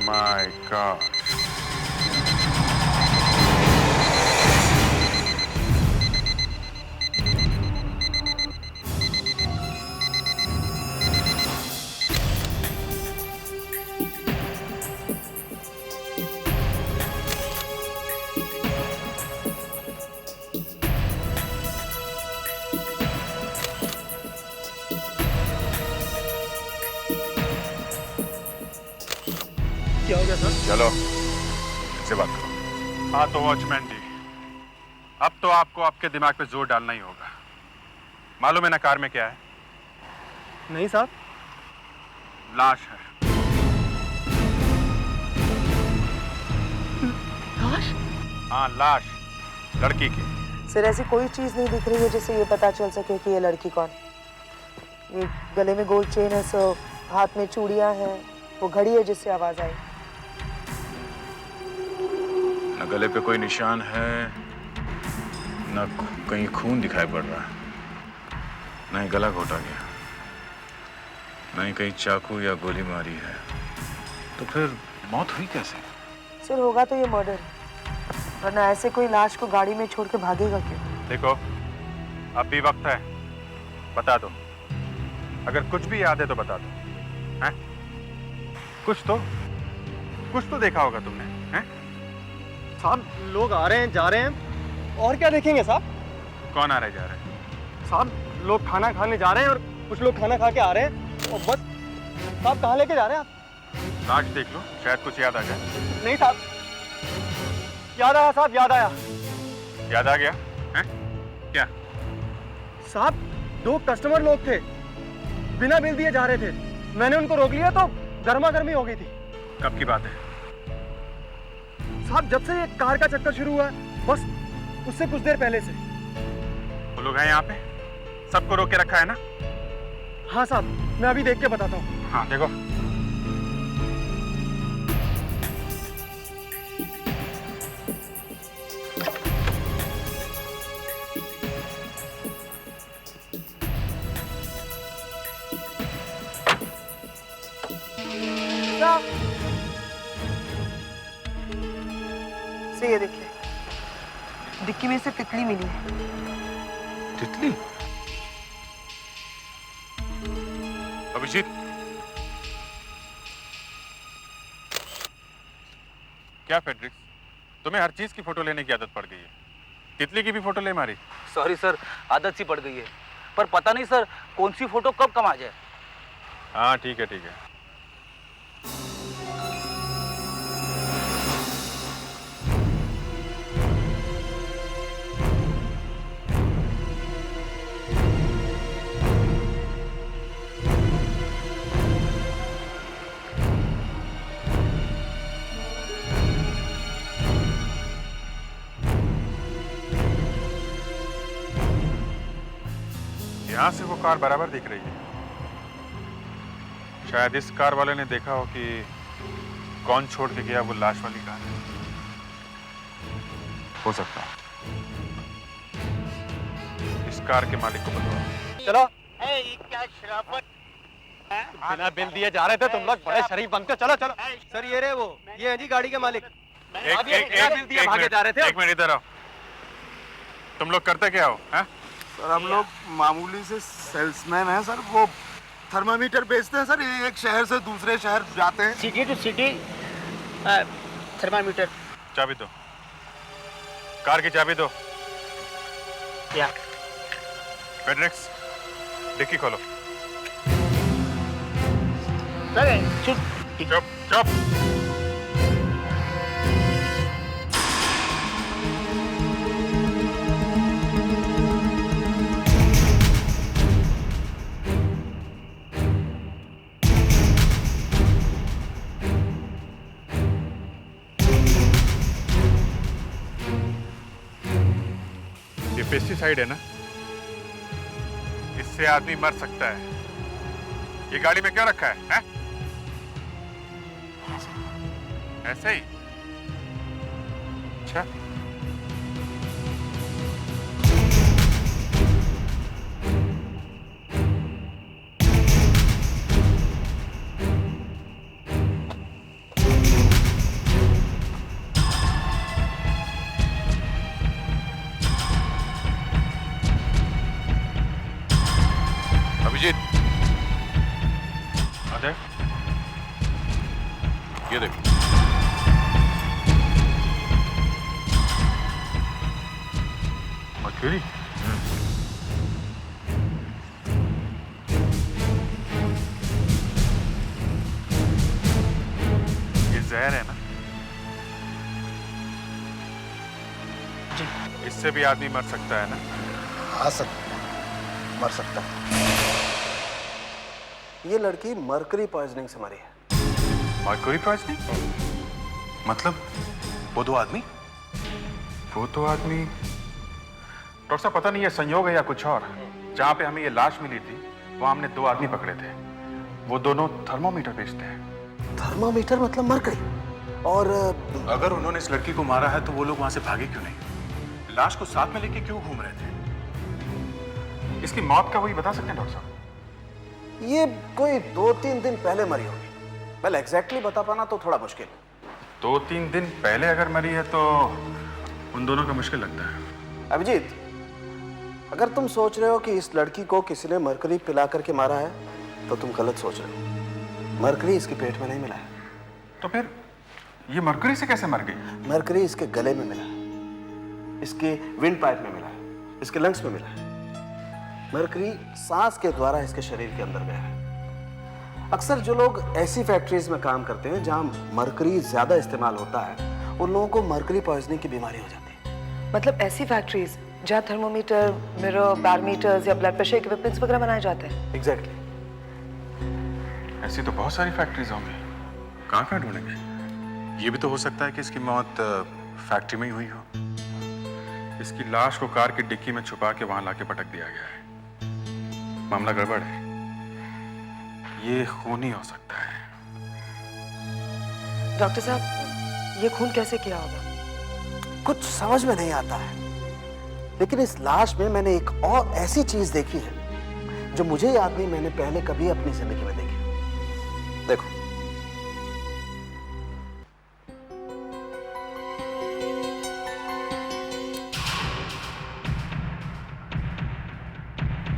My God. क्या हो गया सर? चलो इनसे बात करो। हाँ तो वॉचमैन जी, अब तो आपको आपके दिमाग पे जोर डालना ही होगा। मालूम है ना कार में क्या है? नहीं साहब। लाश है। लाश? हाँ लाश, लड़की की। सर ऐसी कोई चीज नहीं दिख रही है जिससे ये पता चल सके कि ये लड़की कौन। ये गले में गोल्ड चेन है, सो हाथ में चूड़ियां हैं, वो घड़ी है जिससे आवाज आई। न गले पे कोई निशान है, न कहीं खून दिखाई पड़ रहा है, न ही गला घोटा गया, न ही कहीं चाकू या गोली मारी है। तो फिर मौत हुई कैसे? सर होगा तो ये मर्डर, वरना ऐसे कोई लाश को गाड़ी में छोड़ के भागेगा क्यों? देखो अब भी वक्त है, बता दो। अगर कुछ भी याद है तो बता दो। हैं? कुछ तो देखा होगा तुमने, हैं? साहब लोग आ रहे हैं जा रहे हैं, और क्या देखेंगे साहब? कौन आ रहे जा रहे हैं? साहब लोग खाना खाने जा रहे हैं और कुछ लोग खाना खा के आ रहे हैं और बस। साहब कहाँ लेके जा रहे हैं आप? लाश देख लो, शायद कुछ याद आ जाए। नहीं साहब, याद आया साहब, याद आया। याद आ गया? हैं? क्या? साहब 2 कस्टमर लोग थे, बिना बिल दिए जा रहे थे। मैंने उनको रोक लिया तो गर्मा गर्मी हो गई थी। कब की बात है? साहब जब से ये कार का चक्कर शुरू हुआ है, बस उससे कुछ देर पहले से। वो लोग हैं यहाँ पे? सबको रोक के रखा है ना? हाँ साहब, मैं अभी देख के बताता हूँ। हाँ देखो। ये देखिए, डिक्की में से तितली मिली है। तितली? अभिजीत, क्या फेड्रिक्स, तुम्हें हर चीज की फोटो लेने की आदत पड़ गई है। तितली की भी फोटो ले मारी? सॉरी सर, आदत सी पड़ गई है, पर पता नहीं सर कौन सी फोटो कब कम आ जाए। हाँ ठीक है ठीक है। यहां से वो कार बराबर दिख रही है। शायद इस कार वाले ने देखा हो कि कौन छोड़ के गया वो लाश वाली कार है। हो सकता है इस कार के मालिक को बताओ। चलो। क्या शराफत, बिना बिल दिए जा रहे थे तुम लोग, बड़े शरीफ बनते। चलो चलो। सर ये रहे वो, ये है जी गाड़ी के मालिक। एक मिनट इधर आओ। तुम लोग करते क्या हो? हैं? सर हम लोग मामूली से सेल्समैन हैं सर। वो थर्मामीटर बेचते हैं सर, एक शहर से दूसरे शहर जाते हैं। City to city thermometer. चाबी दो, कार की चाबी दो। क्या? फेड्रिक्स, डिक्की खोलो। चुप चुप चुप। पेस्टिसाइड है ना, इससे आदमी मर सकता है। ये गाड़ी में क्यों रखा है, हैं? ऐसे ही? अच्छा। अभिजीत, अजय, ये देखो। मर्क्यूरी? ये जहर है ना? इससे भी आदमी मर सकता है ना? हाँ सर, मर सकता है। ये लड़की मरकरी पॉइजनिंग से मरी है। Mercury poisoning? मतलब वो 2 आदमी? वो 2 आदमी डॉक्टर साहब, पता नहीं ये संयोग है या कुछ और। जहाँ पे हमें ये लाश मिली थी वहाँ हमने 2 आदमी पकड़े थे। वो दोनों थर्मोमीटर बेचते हैं। थर्मोमीटर मतलब मरकरी? और अगर उन्होंने इस लड़की को मारा है तो वो लोग वहाँ से भागे क्यों नहीं? लाश को साथ में लेके क्यों घूम रहे थे? इसकी मौत का वही बता सकते हैं डॉक्टर साहब? ये कोई 2-3 दिन पहले मरी होगी। वेल एग्जैक्टली बता पाना तो थोड़ा मुश्किल। 2-3 दिन पहले अगर मरी है तो उन दोनों का मुश्किल लगता है। अभिजीत, अगर तुम सोच रहे हो कि इस लड़की को किसी ने मरकरी पिला करके मारा है तो तुम गलत सोच रहे हो। मरकरी इसके पेट में नहीं मिला है। तो फिर ये मरकरी से कैसे मर गई? मरकरी इसके गले में मिला है, इसके विंड पाइप में मिला है, इसके लंग्स में मिला है। मरकरी सांस के द्वारा इसके शरीर के अंदर गया है। अक्सर जो लोग ऐसी फैक्ट्रीज में काम करते हैं जहां मरकरी ज्यादा इस्तेमाल होता है, उन लोगों को मरकरी पॉइजनिंग की बीमारी हो जाती है। मतलब ऐसी फैक्ट्रीज जहाँ थर्मोमीटर, मिरर, बैरोमीटर्स या ब्लड प्रेशर इक्विपमेंट्स वगैरह बनाए जाते हैं। एग्जैक्टली। ऐसी तो बहुत सारी फैक्ट्रीज होंगी, कहाँ कहाँ ढूंढेंगे? ये भी तो हो सकता है कि इसकी मौत फैक्ट्री में ही हुई हो। इसकी लाश को कार की डिक्की में छुपा के वहां लाके पटक दिया गया है। मामला गड़बड़ है, ये खून ही हो सकता है। डॉक्टर साहब, ये खून कैसे किया होगा? कुछ समझ में नहीं आता है, लेकिन इस लाश में मैंने एक और ऐसी चीज देखी है जो मुझे याद नहीं मैंने पहले कभी अपनी जिंदगी में देखी। देखो,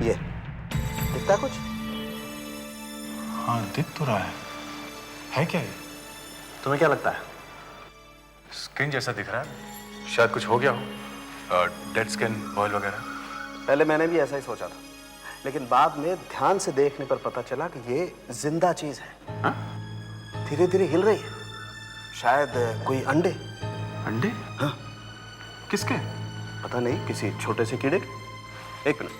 ये दिखता कुछ? हाँ, दिख तो रहा है क्या ये? तुम्हें क्या लगता है? स्किन जैसा दिख रहा है, शायद कुछ हो गया हो, डेड स्किन, बॉयल वगैरह। पहले मैंने भी ऐसा ही सोचा था, लेकिन बाद में ध्यान से देखने पर पता चला कि ये जिंदा चीज है। धीरे धीरे हिल रही है, शायद कोई अंडे। अंडे? हाँ। किसके? पता नहीं, किसी छोटे से कीड़े के। एक मिनट।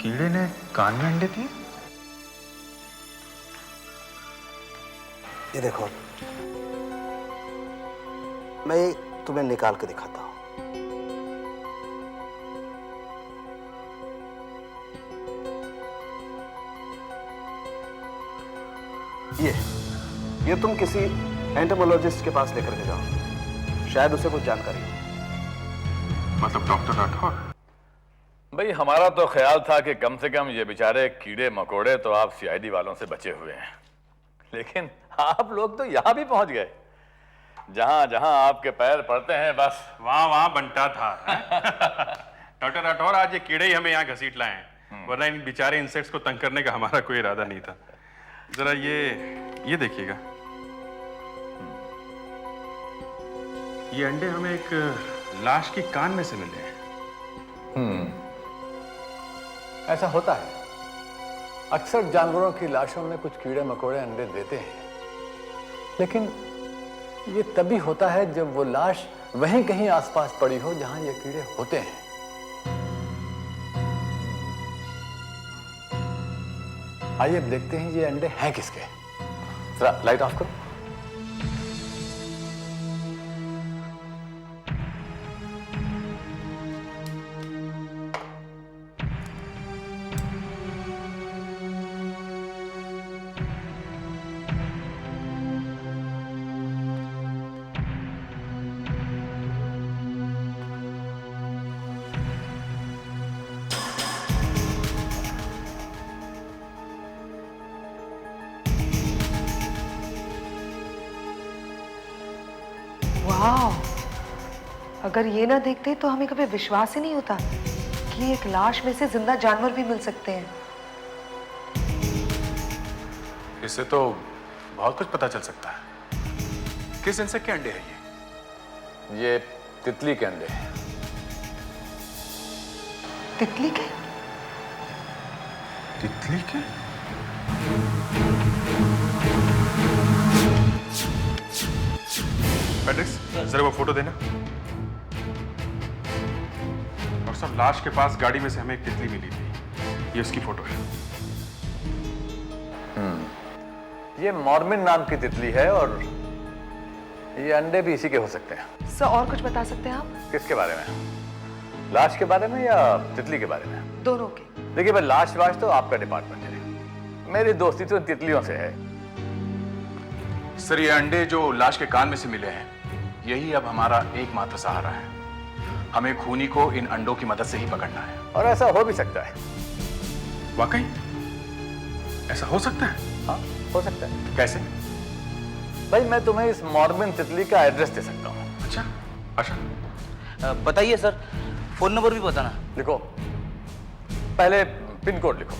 कीड़े ने कान में अंडे दिए? ये देखो, मैं तुम्हें निकाल के दिखाता हूं। ये तुम किसी एंटोमोलॉजिस्ट के पास लेकर के जाओ, शायद उसे कुछ जानकारी हो। मतलब डॉक्टर राठौर? भाई, हमारा तो ख्याल था कि कम से कम ये बेचारे कीड़े मकोड़े तो आप सीआईडी वालों से बचे हुए हैं, लेकिन आप लोग तो यहां भी पहुंच गए। जहां जहां आपके पैर पड़ते हैं बस वहां वहां बंटा था। डॉक्टर राठौर, आज ये कीड़े ही हमें यहाँ घसीट लाए हैं, वरना इन बेचारे इंसेक्ट्स को तंग करने का हमारा कोई इरादा नहीं था। जरा ये देखिएगा, ये अंडे हमें एक लाश की कान में से मिले हैं। ऐसा होता है, अक्सर जानवरों की लाशों में कुछ कीड़े मकोड़े अंडे देते हैं, लेकिन ये तभी होता है जब वो लाश वहीं कहीं आसपास पड़ी हो जहां ये कीड़े होते हैं। आइए अब देखते हैं ये अंडे हैं किसके। जरा लाइट ऑफ करो। वाह, अगर ये ना देखते तो हमें कभी विश्वास ही नहीं होता कि एक लाश में से जिंदा जानवर भी मिल सकते हैं। इससे तो बहुत कुछ पता चल सकता है। किस इंसेक्ट के अंडे हैं ये तितली के अंडे हैं। तितली के? तितली के? पैट्रिक्स, जरा वो फोटो देना। और सब लाश के पास गाड़ी में से हमें एक तितली मिली थी, ये उसकी फोटो है। ये मॉर्मिन नाम की तितली है और ये अंडे भी इसी के हो सकते हैं। सर, और कुछ बता सकते हैं आप? किसके बारे में? लाश के बारे में या तितली के बारे में? दोनों के। देखिए भाई, लाश वाश तो आपका डिपार्टमेंट है, मेरी दोस्ती तो तितलियों से है। सर, ये अंडे जो लाश के कान में से मिले हैं, यही अब हमारा एकमात्र सहारा है। हमें खूनी को इन अंडों की मदद से ही पकड़ना है। और ऐसा हो भी सकता है। वाकई ऐसा हो सकता है? हाँ, हो सकता है। कैसे? भाई, मैं तुम्हें इस मॉर्मिन तितली का एड्रेस दे सकता हूँ। अच्छा, अच्छा। बताइए सर, फोन नंबर भी बताना। लिखो, पहले पिन कोड लिखो।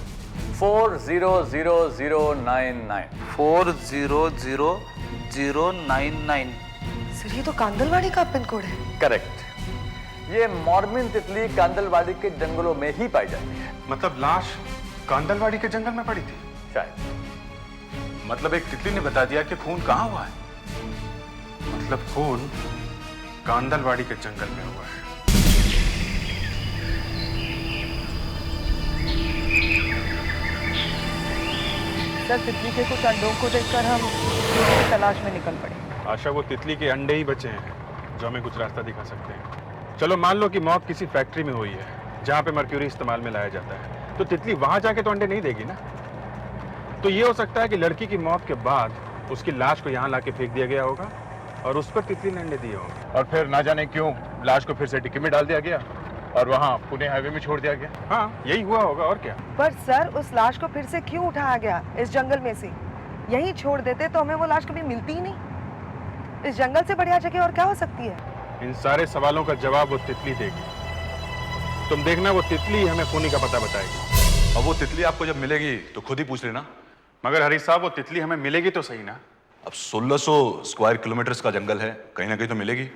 400099। 400099। सर, ये तो कांदलवाड़ी का पिन कोड है। करेक्ट। ये मॉर्मिन तितली कांदलवाड़ी के जंगलों में ही पाई जाती है। मतलब लाश कांदलवाड़ी के जंगल में पड़ी थी? शायद। मतलब एक तितली ने बता दिया कि खून कहाँ हुआ है। मतलब खून कांदलवाड़ी के जंगल में हुआ है। भीतर तितली के कुछ अंडों को देखकर हम उसकी तलाश में निकल पड़े। आशा, वो तितली के अंडे ही बचे हैं जो हमें कुछ रास्ता दिखा सकते हैं। चलो मान लो कि मौत किसी फैक्ट्री में हुई है जहाँ पे मर्क्यूरी इस्तेमाल में लाया जाता है, तो तितली वहां जाके तो अंडे नहीं देगी ना। तो ये हो सकता है कि लड़की की मौत के बाद उसकी लाश को यहाँ लाके फेंक दिया गया होगा और उस पर तितली ने अंडे दिए होंगे, और फिर ना जाने क्यों लाश को फिर से डिक्की में डाल दिया गया और वहाँ पुणे हाईवे में छोड़ दिया गया। हाँ, यही हुआ होगा और क्या। पर सर, उस लाश को फिर से क्यों उठाया गया इस जंगल में से? यहीं छोड़ देते तो हमें वो लाश कभी मिलती ही नहीं। इस जंगल से बढ़िया जगह और क्या हो सकती है? इन सारे सवालों का जवाब वो तितली देगी। तुम देखना, वो तितली हमें पुणे का पता बताएगी। अब वो तितली आपको जब मिलेगी तो खुद ही पूछ लेना। मगर हरीश साहब, वो तितली हमें मिलेगी तो सही ना। अब 1600 स्क्वायर किलोमीटर्स का जंगल है, कहीं ना कहीं तो मिलेगी।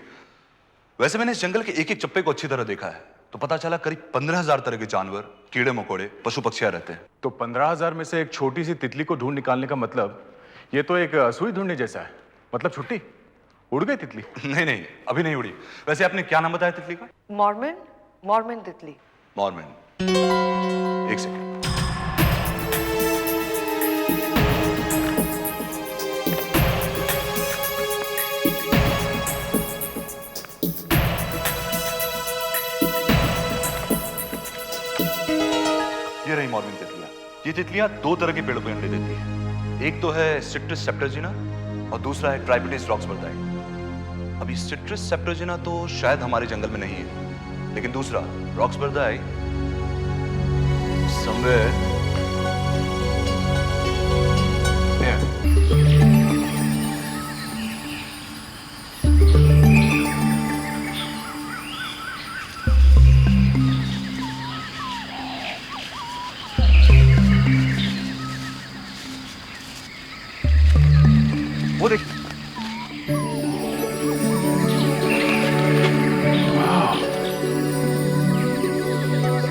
वैसे मैंने इस जंगल के एक एक चप्पे को अच्छी तरह देखा है, तो पता चला करीब 15,000 तरह के जानवर, कीड़े मकोड़े, पशु पक्षियां रहते हैं। तो 15,000 में से एक छोटी सी तितली को ढूंढ निकालने का मतलब, ये तो एक सुई ढूंढने जैसा है। मतलब छुट्टी, उड़ गई तितली? नहीं नहीं, अभी नहीं उड़ी। वैसे आपने क्या नाम बताया तितली का? मॉर्मन। मॉर्मन तितली। मॉर्मन। एक सेकेंड। ये रही मॉर्मन तितलियां। ये तितलियां दो तरह के पेड़ों पर अंडे देती हैं। एक तो है सिट्रस सेप्टर्जिना और दूसरा है ट्राइपेटिस रॉक्सबर्दाई। अभी सिट्रस सेप्टर्जिना तो शायद हमारे जंगल में नहीं है, लेकिन दूसरा रॉक्सबर्दाई समवेयर वो देख।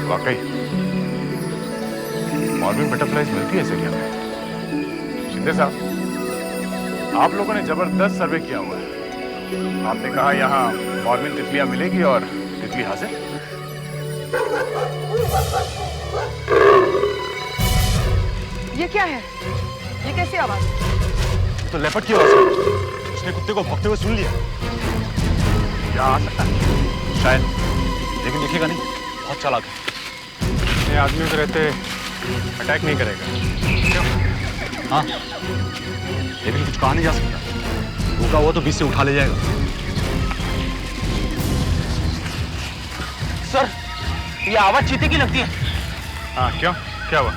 वाकई मॉर्मन बटरफ्लाइज मिलती है इस एरिया में। शिंदे साहब, आप लोगों ने जबरदस्त सर्वे किया हुआ है। आपने कहा यहाँ मॉर्मन तितलियां मिलेगी और तितली हाजिर। ये क्या है? ये कैसी आवाज? तो लेपर्ड की आवाज है। उसने कुत्ते को भौंकते हुए सुन लिया। क्या आ सकता है? शायद, लेकिन दिखेगा नहीं। बहुत चालाक है। ये आदमियों के रहते अटैक नहीं करेगा। क्यों? हाँ, लेकिन कुछ कहा नहीं जा सकता। भूखा हुआ तो बीच से उठा ले जाएगा। सर, ये आवाज चीते की लगती है। हाँ, क्यों? क्या हुआ?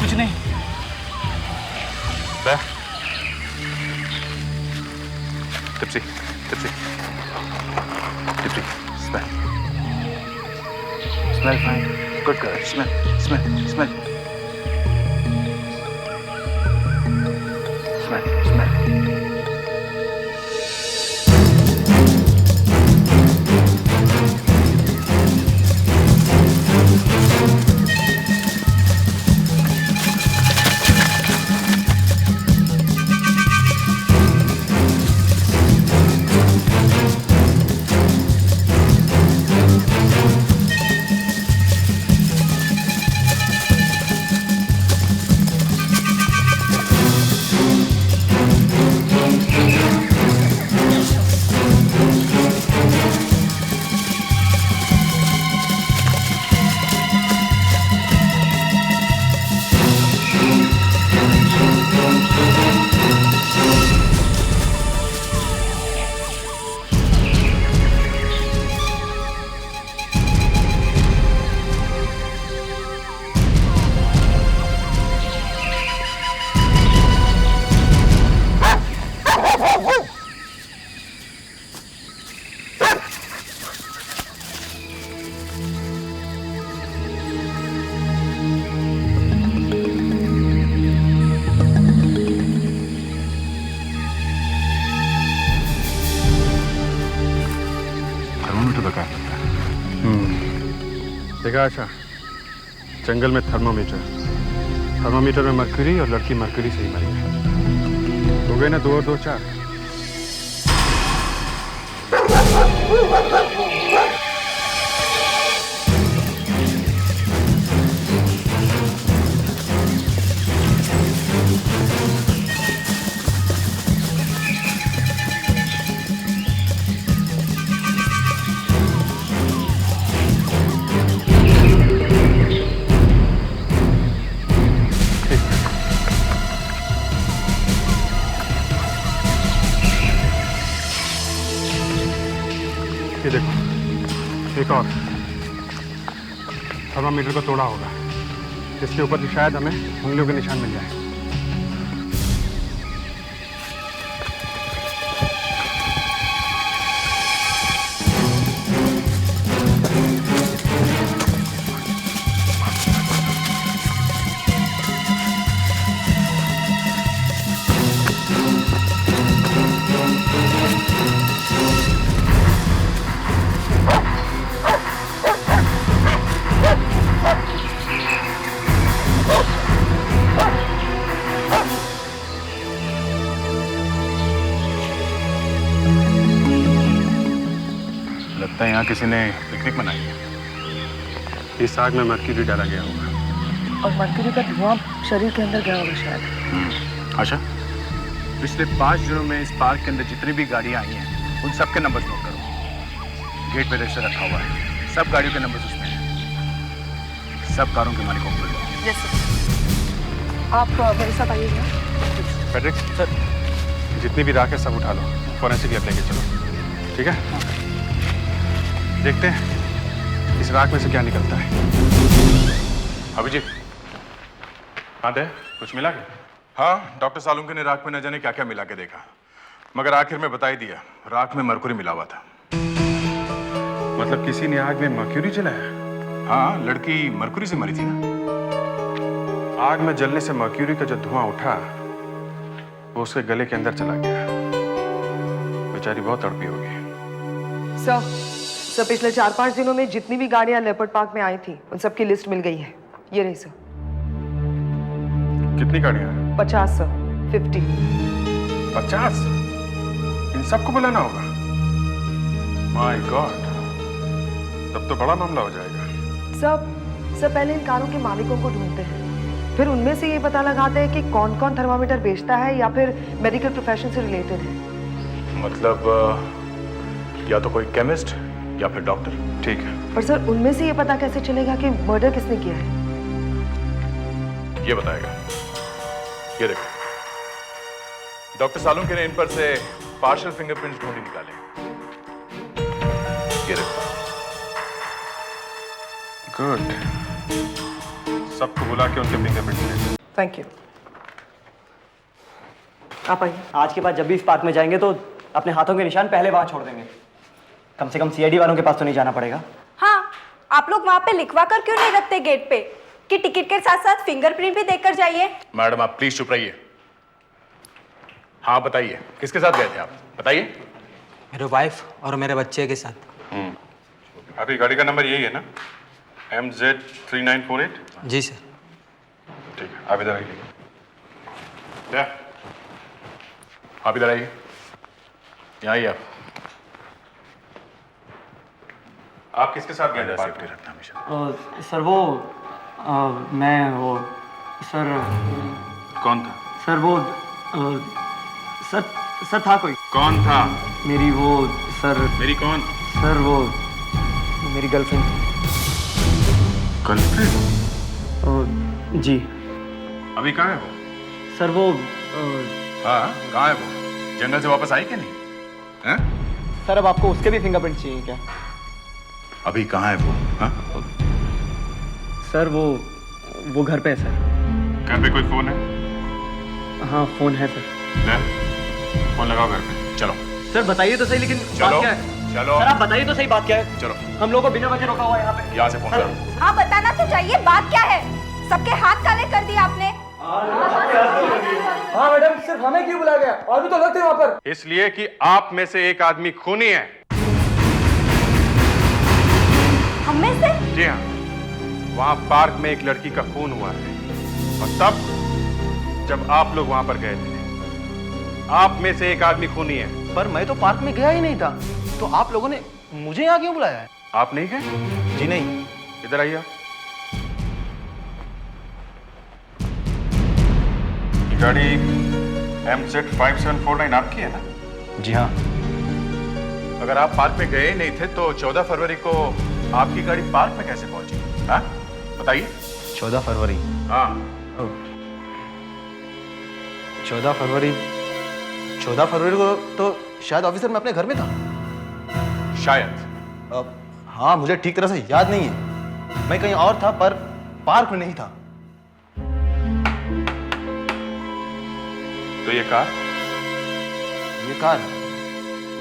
कुछ नहीं। Tipsy, tipsy, tipsy, smell, smell fine, good girl, smell, smell, smell, smell, smell. देखा आशा, जंगल में थर्मोमीटर में मरकरी और लड़की मरकरी से ही मरी है। हो गए ना 2 और 2 4। एक और थर्मामीटर को तोड़ा होगा, इसके ऊपर से शायद हमें उंगलियों के निशान मिल जाए। लगता है यहाँ किसी ने पिकनिक मनाई है। इस आग में मर्क्यूरी डाला गया होगा। और मर्क्यूरी का धुआं शरीर के अंदर गया होगा शायद। आशा, पिछले 5 दिनों में इस पार्क के अंदर जितनी भी गाड़ियाँ आई हैं उन सब के नंबर्स नोट करो। गेट पे रजिस्टर रखा हुआ है, सब गाड़ियों के नंबर्स उसमें हैं। सब कारों के मालिकों को बुलाओ। Yes sir. आप मेरे साथ आइएगा। फेडरिक सर, जितनी भी राख है सब उठा लो, फॉरेंसिक लैब लेके चलो, ठीक है? देखते हैं इस राख में से क्या निकलता है। अभिजीत, हाँ दे, कुछ मिला क्या? हाँ, डॉक्टर सालुंके ने राख में न जाने क्या क्या मिला के देखा, मगर आखिर में बता ही दिया, राख में मरकुरी मिला हुआ था। मतलब किसी ने आग में मर्क्यूरी जलाया? हाँ, लड़की मरकुरी से मरी थी ना। आग में जलने से मर्क्यूरी का जो धुआं उठा वो उसके गले के अंदर चला गया। बेचारी बहुत तड़पी होगी। सर, पिछले 4-5 दिनों में जितनी भी गाड़ियां लेपर्ड पार्क में आई थी उन सबकी लिस्ट मिल गई है। ये रही सर। कितनी गाड़ियां हैं? 50 सर। 50। 50? इन सबको बुलाना होगा? माय गॉड, तब तो बड़ा मामला हो जाएगा। सर पहले इन कारों के मालिकों को ढूंढते हैं, फिर उनमें से ये पता लगाते हैं कि कौन कौन थर्मामीटर बेचता है या फिर मेडिकल प्रोफेशन से रिलेटेड है। मतलब या तो कोई केमिस्ट या फिर डॉक्टर। ठीक है। पर सर उनमें से ये पता कैसे चलेगा कि मर्डर किसने किया है? ये बताएगा। ये देखो, डॉक्टर सालुंके ने इन पर से पार्शियल फिंगरप्रिंट्स ढूंढ निकाले। ये देखो। गुड। सबको बुला के उनके फिंगरप्रिंट्स ले। Thank you. आप आइए। आज के बाद जब भी इस पार्क में जाएंगे तो अपने हाथों के निशान पहले वहां छोड़ देंगे। कम से कम सीआईडी वालों के पास तो नहीं जाना पड़ेगा। हाँ, आप लोग वहाँ पे लिखवा कर क्यों नहीं रखते गेट पे कि टिकट के साथ साथ फिंगरप्रिंट भी देकर जाइए? मैडम आप प्लीज चुप रहिए। हाँ बताइए, किसके साथ गए थे आप? बताइए। मेरे वाइफ और मेरे बच्चे के साथ। आपकी गाड़ी का नंबर यही है ना? MZ3948? जी सर। ठीक है, आप इधर आइए। क्या? आप इधर आइए। यहाँ आइए आप। आप किसके साथ गए थे? सेफ्टी रखना हमेशा। सर वो मैं वो सर। कौन था? सर वो सर था कोई। कौन था? मेरी वो सर। मेरी कौन? सर वो मेरी गर्लफ्रेंड। गर्लफ्रेंड? जी। अभी कहाँ है वो? सर वो हाँ, कहाँ है वो? जंगल से वापस आई कि नहीं? हैं? सर अब आपको उसके भी फिंगरप्रिंट चाहिए क्या? अभी कहाँ है वो? हाँ? सर वो घर पे है सर। घर पे कोई फोन है? हाँ फोन है सर। ले, फोन लगाओ घर पे। चलो। सर बताइए तो सही, लेकिन बात क्या है? चलो। सर आप बताइए तो सही बात क्या है? चलो। हम लोगों को बिना वजह रोका हुआ है यहाँ पे। यहाँ से फोन करो। हाँ बताना तो चाहिए, बात क्या है? सबके हाथ काले कर दिए आपने। हाँ मैडम, सिर्फ हमें क्यों बुलाया गया? और भी तो लोग थे वहाँ पर। इसलिए कि आप में से एक आदमी खूनी है। हम में से? जी हाँ, वहाँ पार्क में एक लड़की का खून हुआ है और तब जब आप लोग वहाँ पर गए थे, आप में से एक आदमी खूनी है। पर मैं तो पार्क में गया ही नहीं था, तो आप लोगों ने मुझे यहाँ क्यों बुलाया है? आप नहीं गए? जी नहीं। इधर आइए। ये गाड़ी MZ5749 आपकी है ना? जी हाँ। अगर आप पार्क में गए नहीं थे तो 14 फरवरी को आपकी गाड़ी पार्क में कैसे पहुंची? हाँ बताइए। 14 फरवरी? हाँ। 14 फरवरी को तो शायद ऑफिसर मैं अपने घर में था। शायद? हाँ, मुझे ठीक तरह से याद नहीं है। मैं कहीं और था, पर पार्क में नहीं था। तो ये कार?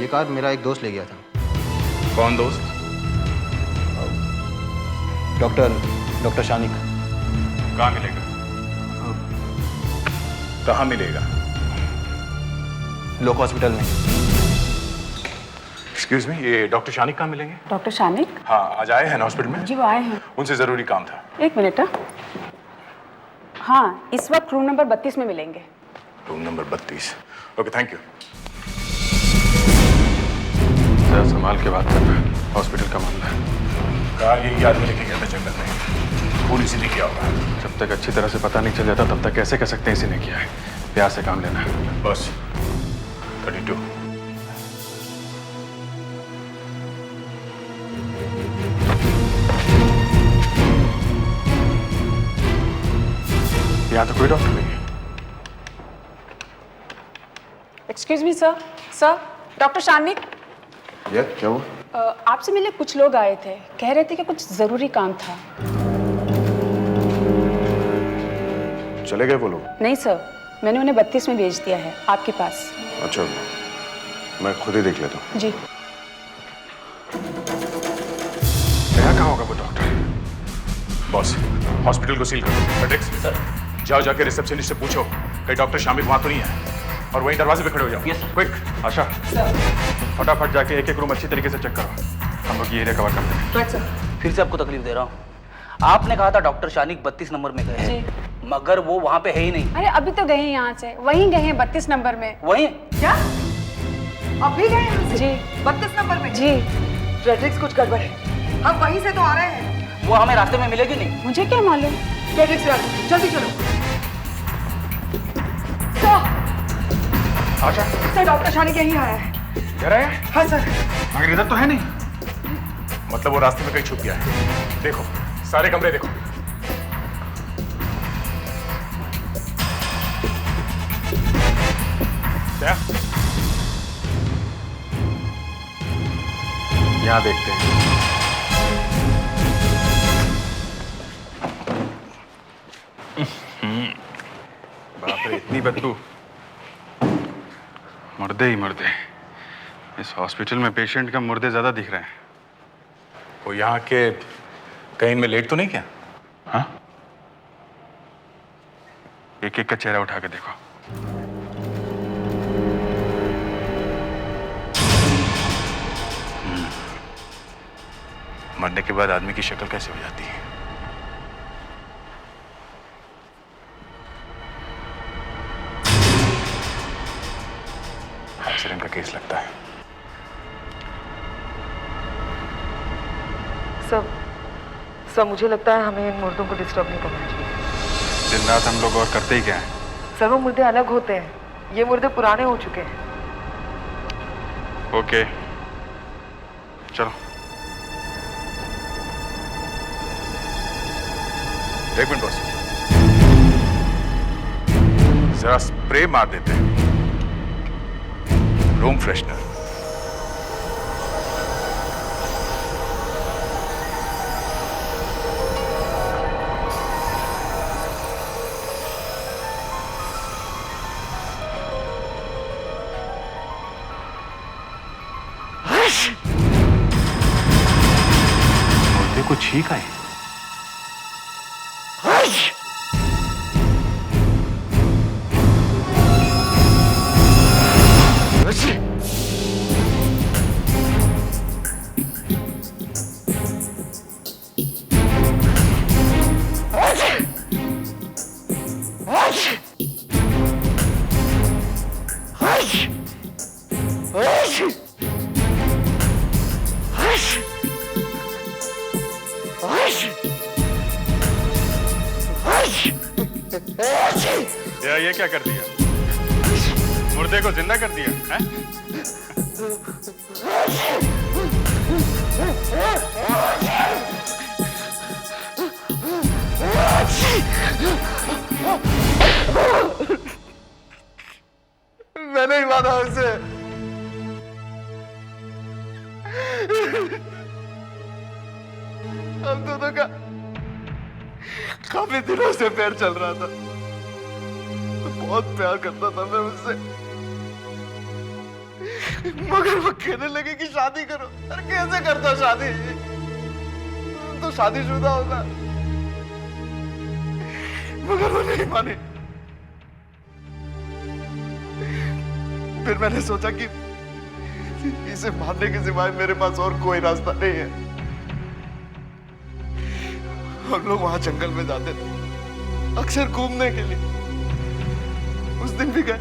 ये कार मेरा एक दोस्त ले गया था। कौन दोस्त? डॉक्टर शानिक। कहाँ मिलेगा? कहाँ मिलेगा? लोक हॉस्पिटल में। एक्सक्यूज मी, ये डॉक्टर शानिक कहाँ मिलेंगे? डॉक्टर शानिक? हाँ, आज आए हैं ना हॉस्पिटल में? जी वो आए हैं। उनसे जरूरी काम था। एक मिनट। हाँ, इस वक्त रूम नंबर 32 में मिलेंगे। Room number 32। Okay, thank you. जरा संभाल के बात करना, हॉस्पिटल का मामला है। कार यही आदमी लेके गया था जंगल में, खून इसी ने किया होगा। जब तक अच्छी तरह से पता नहीं चल जाता तब तक कैसे कह सकते हैं इसी ने किया है। प्यार से काम लेना है बस। 32। यहाँ तो कोई डॉक्टर नहीं है। Excuse me sir. Sir, doctor शानिक। क्या हुआ? आपसे मिलने कुछ लोग आए थे, कह रहे थे कि कुछ जरूरी काम था। चले गए वो लोग? नहीं सर, मैंने उन्हें 32 में भेज दिया है, आपके पास। अच्छा, मैं खुद ही देख लेता हूँ। जी। गया कहाँ होगा वो डॉक्टर? बॉस, हॉस्पिटल को सील करो। पैट्रिक्स, सर, जाओ जाके रिसेप्शनिस्ट से पूछो कहीं डॉक्टर शामिल वहाँ तो नहीं है, और वहीं दरवाजे पे खड़े हो जाओ। Yes sir. क्विक। आशा, फटाफट जाके एक एक रूम अच्छी तरीके से चेक करो। हम लोग ये एरिया कवर करते हैं। Right sir. फिर से आपको तकलीफ दे रहा हूँ। आपने कहा था डॉक्टर शानिक 32 नंबर में गए हैं, मगर वो वहाँ पे है ही नहीं। अरे अभी तो गए हैं यहाँ से, वहीं गए हैं 32 नंबर में। वहीं? क्या? अभी गए यहाँ से? जी। 32 नंबर में? जी। फ्रेडरिक्स, कुछ गड़बड़ है। हम वहीं से तो आ रहे हैं। वो हमें रास्ते में मिलेगी नहीं। मुझे क्या मालूम। फ्रेडरिक्स, जल्दी चलो। आशा, सर, डॉक्टर शानिक यहीं आया है। कह रहे हैं? हाँ सर। मगर इधर तो है नहीं। मतलब वो रास्ते में कहीं छुप गया है। देखो, सारे कमरे देखो। क्या? यहाँ देखते हैं। बाप रे, इतनी बदबू। मुर्दे ही मुर्दे। इस हॉस्पिटल में पेशेंट का मुर्दे ज्यादा दिख रहे हैं। वो यहाँ के कहीं में लेट तो नहीं क्या? हाँ? एक एक का चेहरा उठा के देखो। मरने के बाद आदमी की शक्ल कैसे हो जाती है? एक्सीडेंट का केस लगता है। सर, मुझे लगता है हमें इन मुर्दों को डिस्टर्ब नहीं करना चाहिए। दिन रात हम लोग और करते ही क्या हैं? सर, वो मुर्दे अलग होते हैं, ये मुर्दे पुराने हो चुके हैं। ओके, चलो। एक मिनट बॉस, जरा स्प्रे मार देते हैं, रूम फ्रेशनर। मुर्दे को छींक आए। ये क्या कर दिया? मुर्दे को जिंदा कर दिया है? मैंने ही मारा उसे। दोनों का काफी दिनों से प्यार चल रहा था। बहुत प्यार करता था मैं उससे, मगर वो कहने लगे कि शादी करो। अरे कैसे करता शादी, तो शादीशुदा होगा। मगर वो नहीं माने। फिर मैंने सोचा कि इसे मारने के सिवाय मेरे पास और कोई रास्ता नहीं है। हम लोग वहां जंगल में जाते थे अक्सर घूमने के लिए। उस दिन भी गए।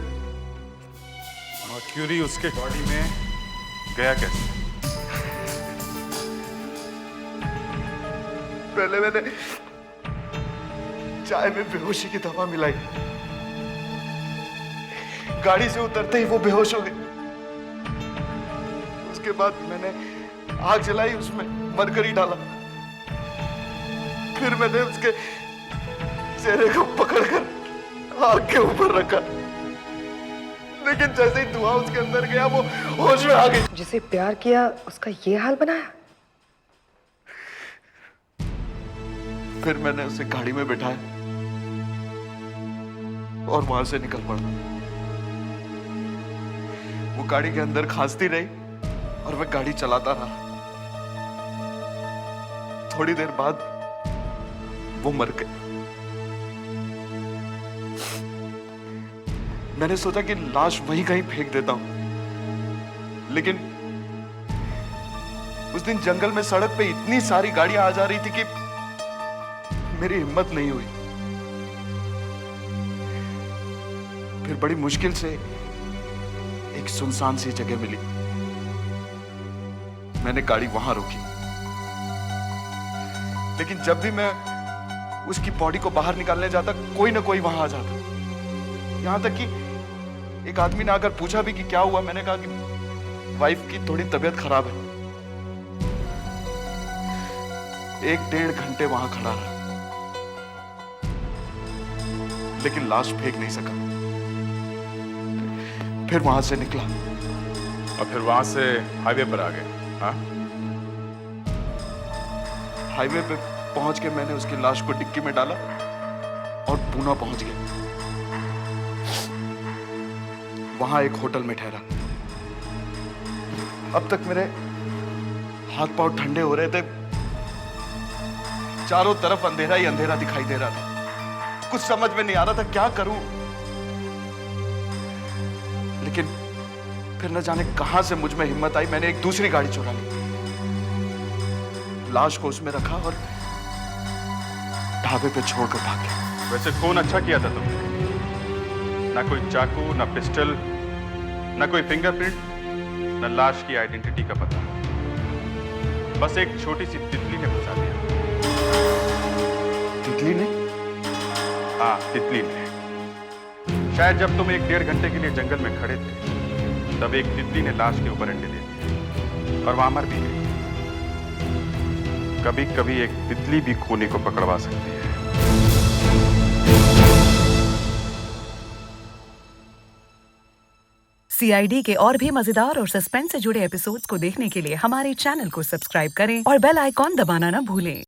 मर्क्यूरी उसके बॉडी में गया कैसे? पहले मैंने चाय में बेहोशी की दवा मिलाई। गाड़ी से उतरते ही वो बेहोश हो गए। उसके बाद मैंने आग जलाई, उसमें मरकरी डाला। फिर मैंने उसके चेहरे को पकड़कर आग के ऊपर रखा, लेकिन जैसे ही धुआं उसके अंदर गया वो होश में आ गई। जिसे प्यार किया उसका ये हाल बनाया। फिर मैंने उसे गाड़ी में बिठाया और वहां से निकल पड़ा। वो गाड़ी के अंदर खांसती रही और मैं गाड़ी चलाता रहा। थोड़ी देर बाद वो मर गई। मैंने सोचा कि लाश वहीं कहीं फेंक देता हूं, लेकिन उस दिन जंगल में सड़क पे इतनी सारी गाड़ियां आ जा रही थी कि मेरी हिम्मत नहीं हुई। फिर बड़ी मुश्किल से एक सुनसान सी जगह मिली। मैंने गाड़ी वहां रोकी, लेकिन जब भी मैं उसकी बॉडी को बाहर निकालने जाता कोई ना कोई वहां आ जाता। यहां तक कि एक आदमी ने आकर पूछा भी कि क्या हुआ। मैंने कहा कि वाइफ की थोड़ी तबीयत खराब है। 1-1.5 घंटे वहां खड़ा रहा, लेकिन लाश फेंक नहीं सका। फिर वहां से निकला और फिर वहां से हाईवे पर आ गए। हाँ, हाईवे पे पहुंच के मैंने उसकी लाश को डिक्की में डाला और पूना पहुंच गया। वहां एक होटल में ठहरा। अब तक मेरे हाथ पांव ठंडे हो रहे थे। चारों तरफ अंधेरा ही अंधेरा दिखाई दे रहा था। कुछ समझ में नहीं आ रहा था क्या करूं। लेकिन फिर न जाने कहां से मुझ में हिम्मत आई। मैंने एक दूसरी गाड़ी चुरा ली, लाश को उसमें रखा और ढाबे पे छोड़कर भाग गया। वैसे खून अच्छा किया था तुमने। ना कोई चाकू, ना पिस्टल, ना कोई फिंगरप्रिंट, ना लाश की आइडेंटिटी का पता। बस एक छोटी सी तितली ने फंसा दिया। तितली ने? हाँ, तितली ने। शायद जब तुम 1-1.5 घंटे के लिए जंगल में खड़े थे, तब एक तितली ने लाश के ऊपर अंडे दे दिए और वहां मर भी गई। कभी कभी एक तितली भी खूनी को पकड़वा सकती है। CID के और भी मजेदार और सस्पेंस से जुड़े एपिसोड्स को देखने के लिए हमारे चैनल को सब्सक्राइब करें और बेल आइकॉन दबाना ना भूलें।